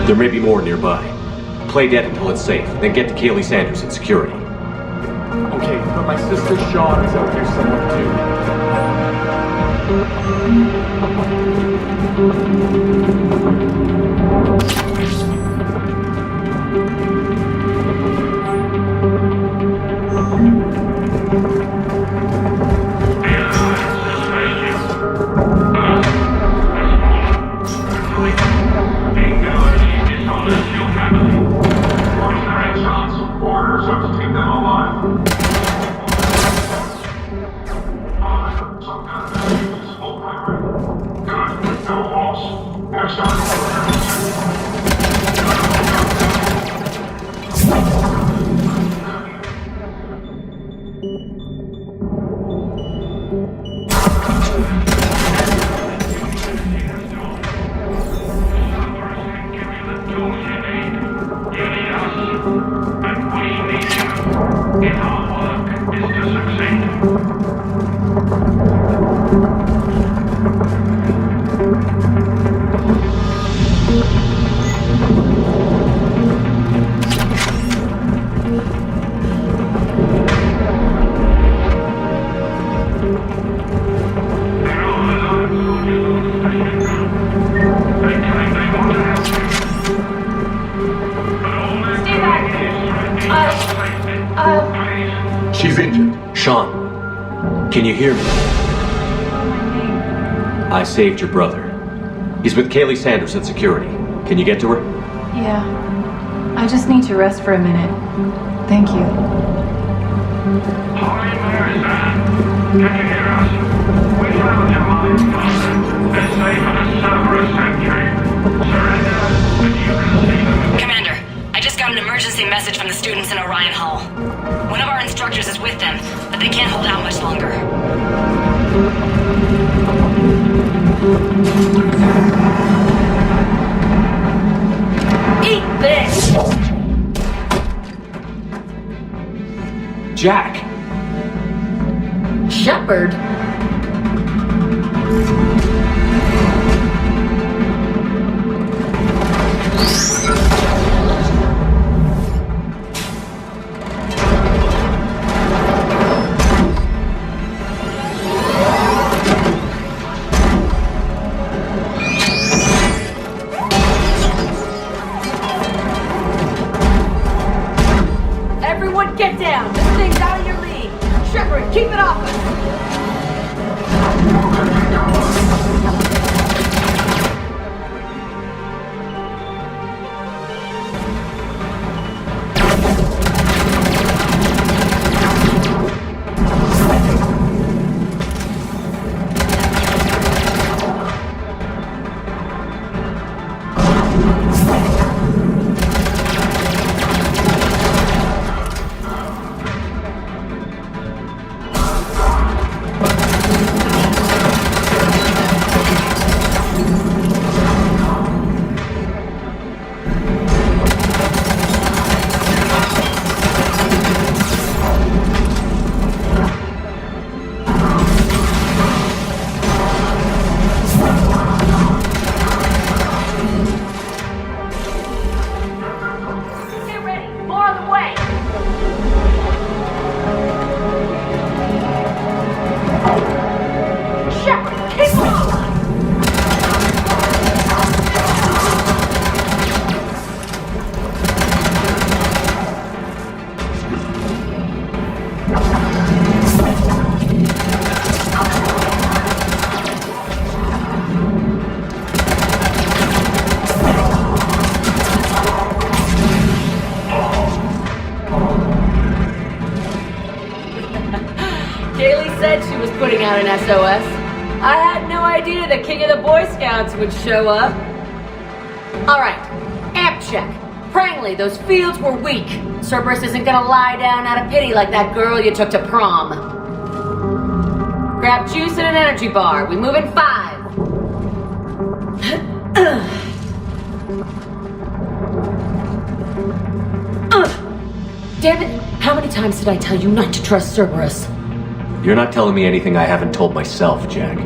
There may be more nearby. Play dead until it's safe, then get to Kaylee Sanders in security. Okay, but my sister Sean is out here somewhere She's injured. Sean, can you hear me? I saved your brother. He's with Kaylee Sanders at security. Can you get to her? Yeah. I just need to rest for a minute. Thank you. Can you hear us? We found your mother's father. They're safe in a Cerberus sanctuary. Surrender, and you can see them. Commander, I just got an emergency message from the students in Orion Hall. One of our instructors is with them, but they can't hold out much longer. Eat this! Jack! Shepard? Everyone get down! This thing's out of your league! Shepard, keep it off us! Out an SOS. I had no idea the king of the Boy Scouts would show up. Alright, amp check. Frankly, those fields were weak. Cerberus isn't gonna lie down out of pity like that girl you took to prom. Grab juice and an energy bar. We move in 5. Damn it! How many times did I tell you not to trust Cerberus? You're not telling me anything I haven't told myself, Jack.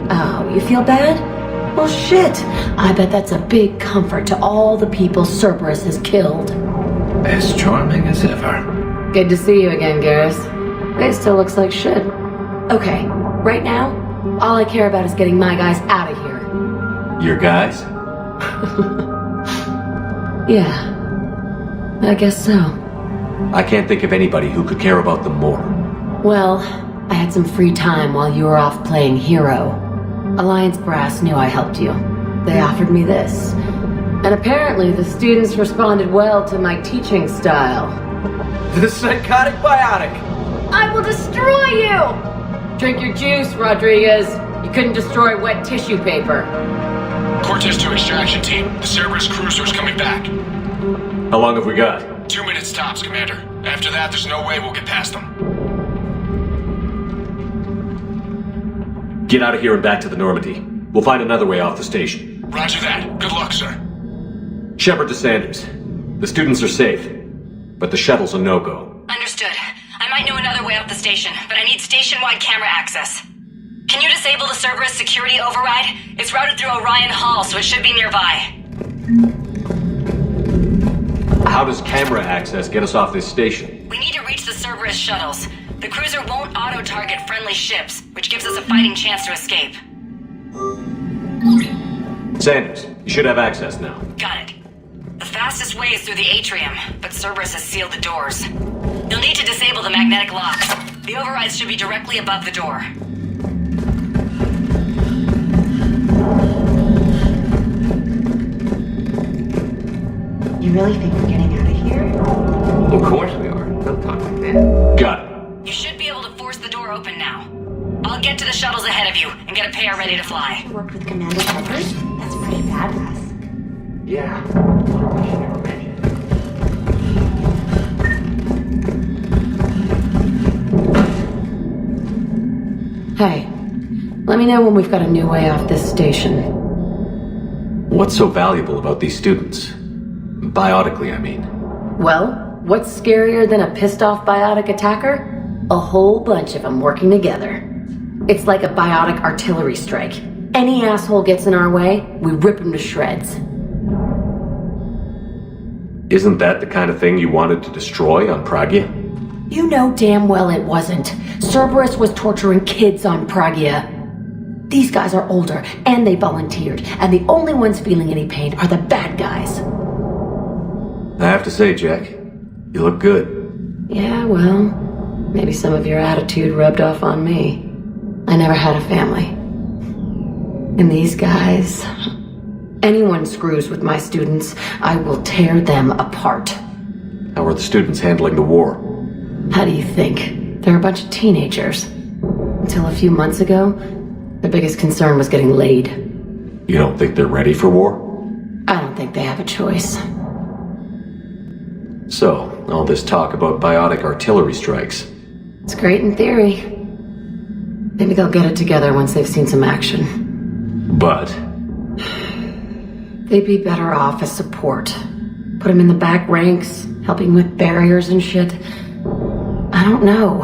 Oh, you feel bad? Well, shit. I bet that's a big comfort to all the people Cerberus has killed. As charming as ever. Good to see you again, Garrus. It still looks like shit. Okay, right now, all I care about is getting my guys out of here. Your guys? Yeah, I guess so. I can't think of anybody who could care about them more. Well, I had some free time while you were off playing hero. Alliance Brass knew I helped you. They offered me this. And apparently the students responded well to my teaching style. The psychotic biotic! I will destroy you! Drink your juice, Rodriguez. You couldn't destroy wet tissue paper. Cortez to extraction team. The Cerberus cruiser's coming back. How long have we got? 2 minutes tops, Commander. After that, there's no way we'll get past them. Get out of here and back to the Normandy. We'll find another way off the station. Roger that. Good luck, sir. Shepard to Sanders. The students are safe, but the shuttle's a no-go. Understood. I might know another way off the station, but I need station-wide camera access. Can you disable the Cerberus security override? It's routed through Orion Hall, so it should be nearby. How does camera access get us off this station? We need to reach the Cerberus shuttles. The cruiser won't auto-target friendly ships, which gives us a fighting chance to escape. Sanders, you should have access now. Got it. The fastest way is through the atrium, but Cerberus has sealed the doors. You'll need to disable the magnetic locks. The overrides should be directly above the door. You really think we're getting out of here? Of course we are. Don't talk like that. Got it. You should be able to force the door open now. I'll get to the shuttles ahead of you and get a pair ready to fly. You worked with Commander Shepard? That's pretty badass. Yeah. Hey, let me know when we've got a new way off this station. What's so valuable about these students? Biotically, I mean. Well, what's scarier than a pissed-off biotic attacker? A whole bunch of them working together. It's like a biotic artillery strike. Any asshole gets in our way, we rip him to shreds. Isn't that the kind of thing you wanted to destroy on Pragia? You know damn well it wasn't. Cerberus was torturing kids on Pragia. These guys are older, and they volunteered, and the only ones feeling any pain are the bad guys. I have to say, Jack, you look good. Yeah, well, maybe some of your attitude rubbed off on me. I never had a family. And these guys... Anyone screws with my students, I will tear them apart. How are the students handling the war? How do you think? They're a bunch of teenagers. Until a few months ago, their biggest concern was getting laid. You don't think they're ready for war? I don't think they have a choice. So, all this talk about biotic artillery strikes. It's great in theory. Maybe they'll get it together once they've seen some action. But? They'd be better off as support. Put them in the back ranks, helping with barriers and shit. I don't know.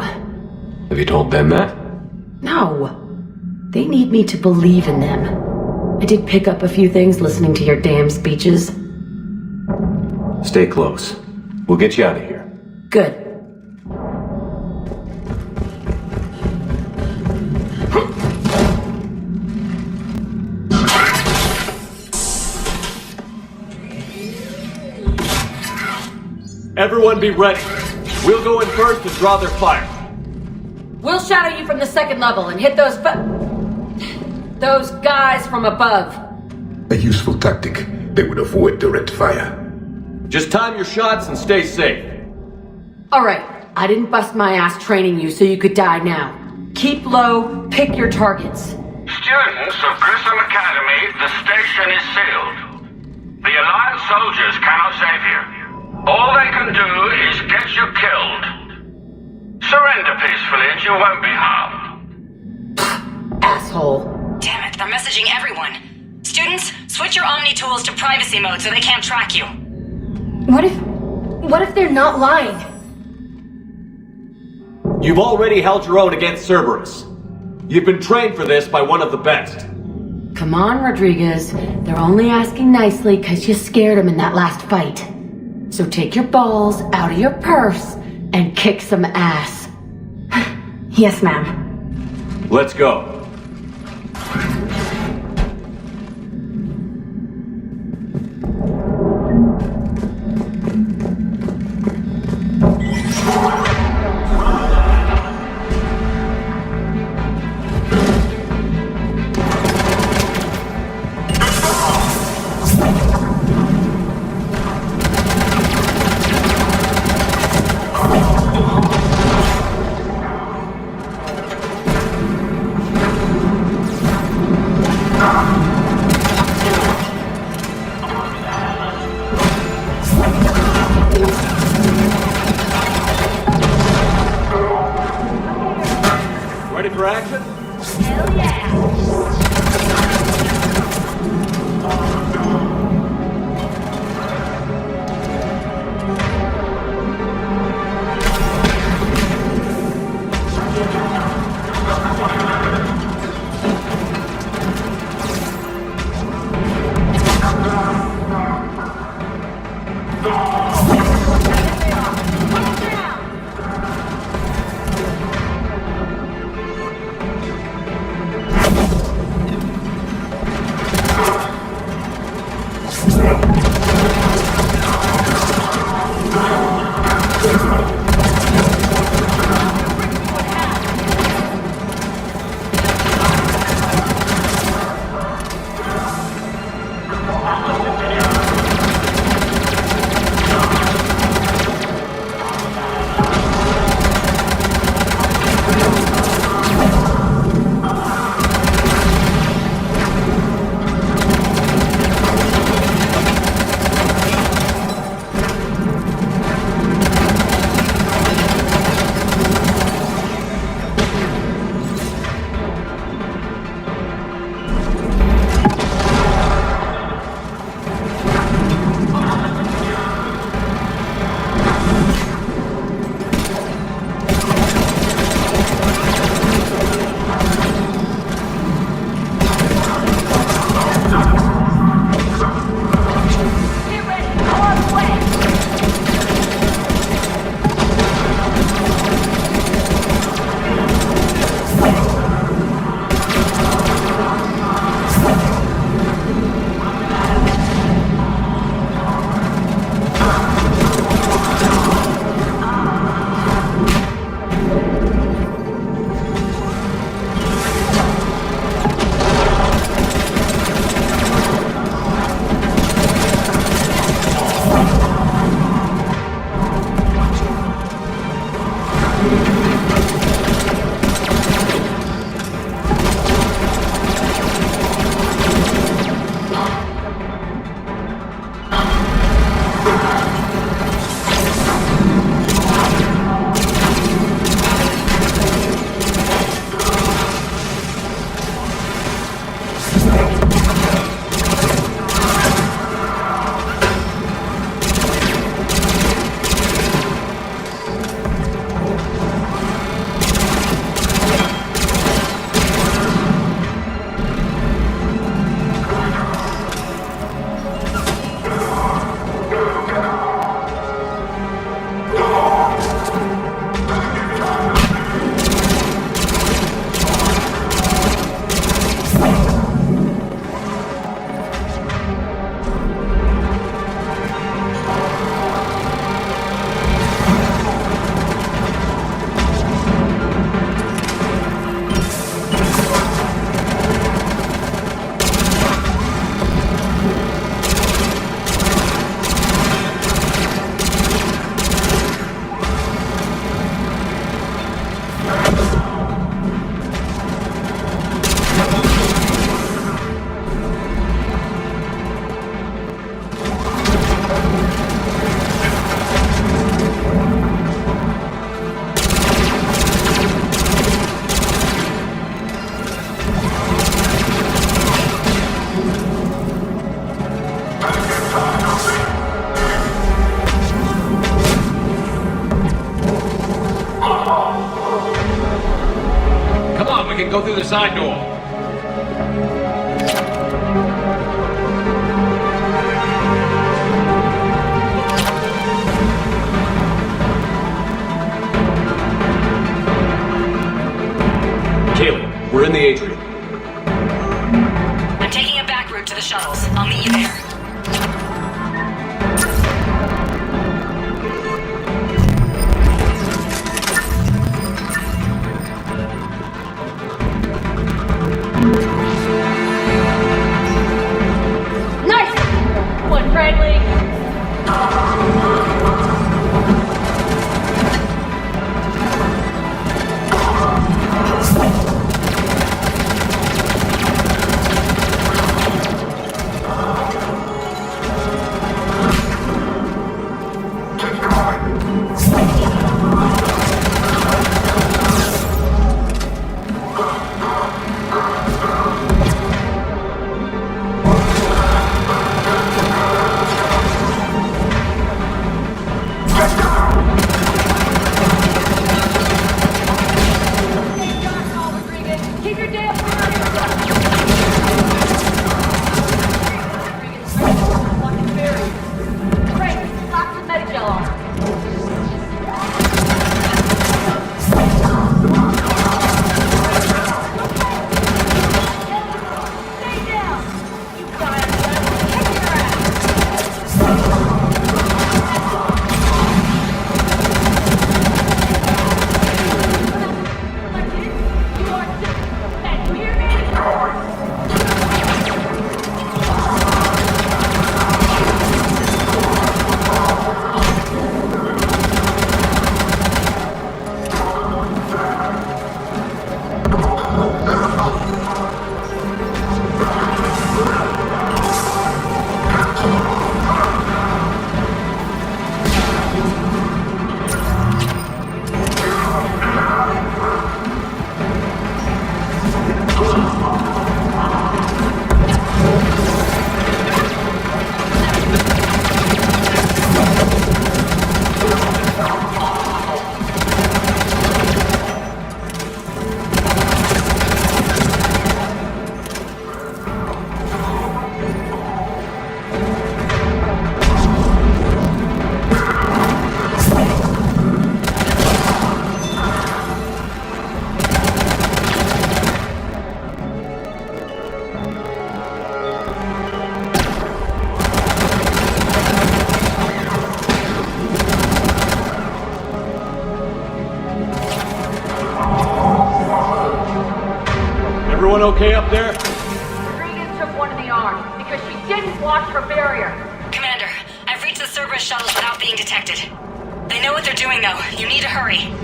Have you told them that? No. They need me to believe in them. I did pick up a few things listening to your damn speeches. Stay close. We'll get you out of here. Good. Everyone be ready. We'll go in first and draw their fire. We'll shadow you from the second level and hit those guys from above. A useful tactic. They would avoid direct fire. Just time your shots and stay safe. Alright, I didn't bust my ass training you so you could die now. Keep low, pick your targets. Students of Grissom Academy, the station is sealed. The Alliance soldiers cannot save you. All they can do is get you killed. Surrender peacefully and you won't be harmed. Asshole. Damn it, they're messaging everyone. Students, switch your Omni tools to privacy mode so they can't track you. What if they're not lying? You've already held your own against Cerberus. You've been trained for this by one of the best. Come on, Rodriguez. They're only asking nicely because you scared them in that last fight. So take your balls out of your purse and kick some ass. Yes, ma'am. Let's go. Ready for action? Hell yeah! can go through the side door. okay up there? Rodriguez took one in the arm because she didn't watch her barrier. Commander, I've reached the Cerberus shuttles without being detected. They know what they're doing, though. You need to hurry.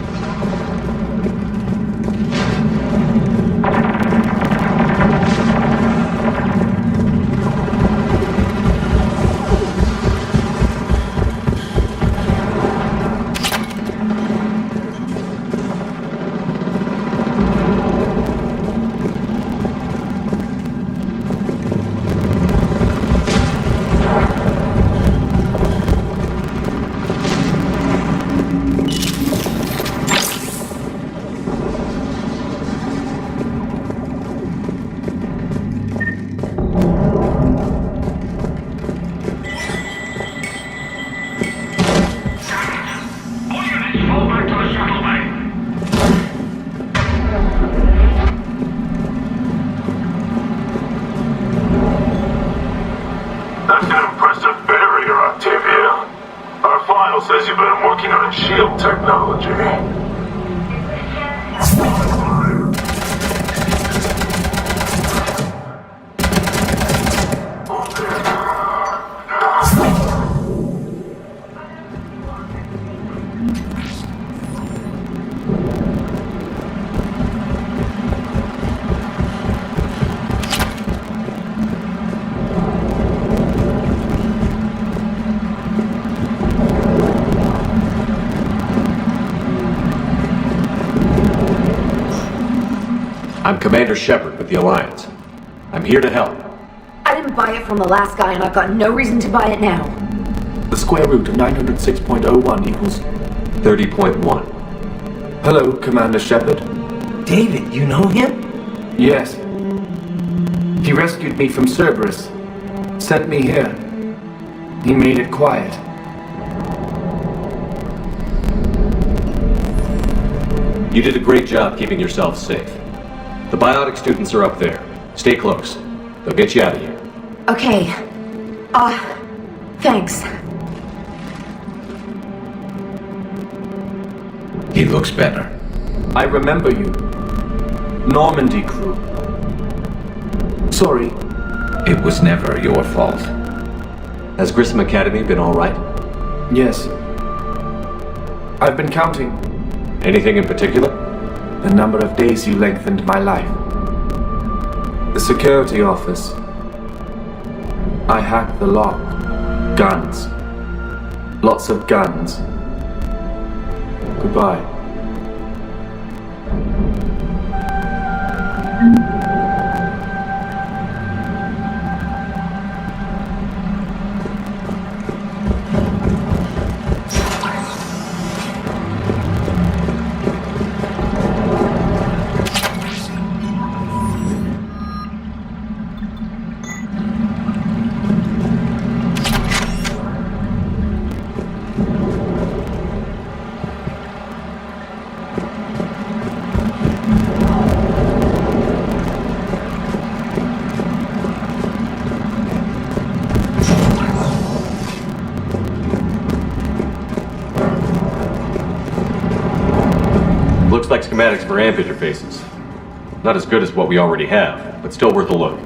Says you've been working on shield technology. I'm Commander Shepard with the Alliance. I'm here to help. I didn't buy it from the last guy, and I've got no reason to buy it now. The square root of 906.01 equals 30.1. Hello, Commander Shepard. David, you know him? Yes. He rescued me from Cerberus. Sent me here. He made it quiet. You did a great job keeping yourself safe. The biotic students are up there. Stay close. They'll get you out of here. Okay. Thanks. He looks better. I remember you. Normandy crew. Sorry. It was never your fault. Has Grissom Academy been all right? Yes. I've been counting. Anything in particular? The number of days you lengthened my life. The security office. I hacked the lock. Guns. Lots of guns. Goodbye. Looks like schematics for amp interfaces. Not as good as what we already have, but still worth a look.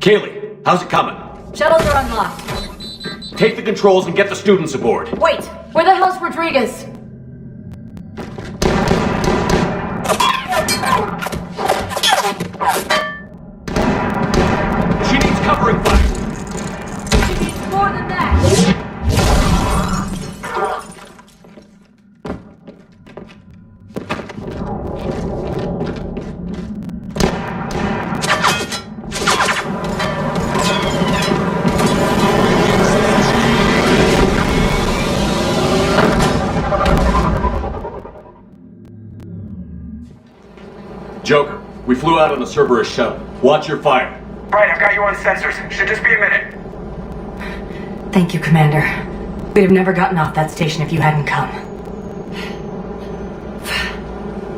Kaylee, how's it coming? Shuttles are unlocked. Take the controls and get the students aboard. Wait, where the hell's Rodriguez? She needs covering fire. She needs more than that. Joker, we flew out on the Cerberus shuttle. Watch your fire. Right, I've got you on sensors. Should just be a minute. Thank you, Commander. We'd have never gotten off that station if you hadn't come.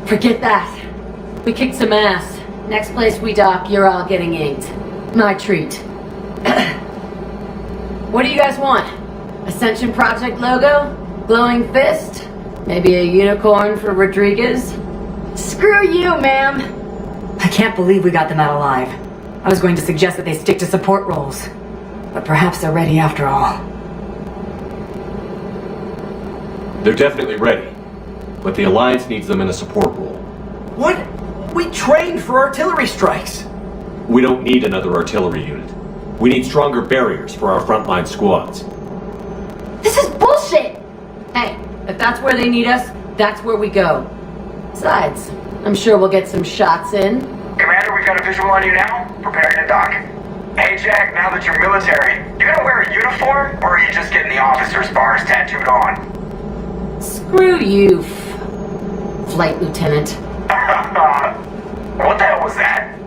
Forget that. We kicked some ass. Next place we dock, you're all getting inked. My treat. What do you guys want? Ascension Project logo? Glowing fist? Maybe a unicorn for Rodriguez? Screw you, ma'am! I can't believe we got them out alive. I was going to suggest that they stick to support roles. But perhaps they're ready after all. They're definitely ready. But the Alliance needs them in a support role. What? We trained for artillery strikes. We don't need another artillery unit. We need stronger barriers for our frontline squads. This is bullshit! Hey, if that's where they need us, that's where we go. Besides, I'm sure we'll get some shots in. Commander, we've got a visual on you now. Preparing to dock. Hey, Jack, now that you're military, you gonna wear a uniform, or are you just getting the officer's bars tattooed on? Screw you, Flight Lieutenant. What the hell was that?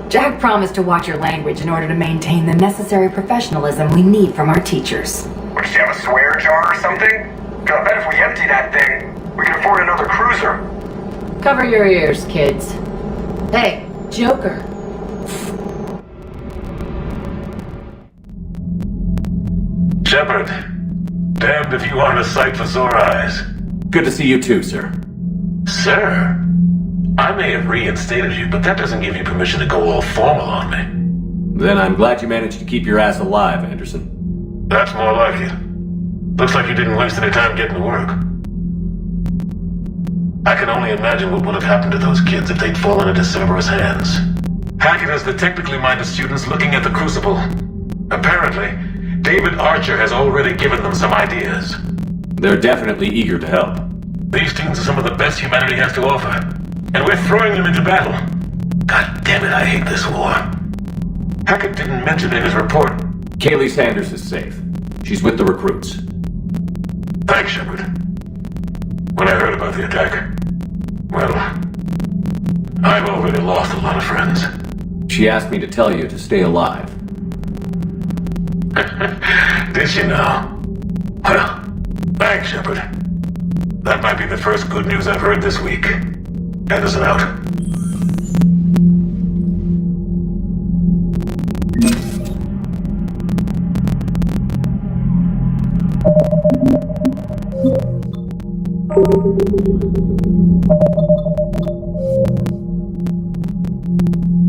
Jack promised to watch your language in order to maintain the necessary professionalism we need from our teachers. What, did you have a swear jar or something? Because I bet if we empty that thing, we can afford another cruiser. Cover your ears, kids. Hey, Joker. Shepard, damned if you aren't a sight for sore eyes. Good to see you too, sir. Sir? I may have reinstated you, but that doesn't give you permission to go all formal on me. Then I'm glad you managed to keep your ass alive, Anderson. That's more like it. Looks like you didn't waste any time getting to work. I can only imagine what would have happened to those kids if they'd fallen into Cerberus' hands. Hackett has the technically minded students looking at the Crucible. Apparently, David Archer has already given them some ideas. They're definitely eager to help. These teams are some of the best humanity has to offer, and we're throwing them into battle. God damn it, I hate this war. Hackett didn't mention in his report. Kaylee Sanders is safe. She's with the recruits. Thanks, Shepard. When I heard about the attack, well, I've already lost a lot of friends. She asked me to tell you to stay alive. Did she now? Well, thanks, Shepard. That might be the first good news I've heard this week. Anderson out.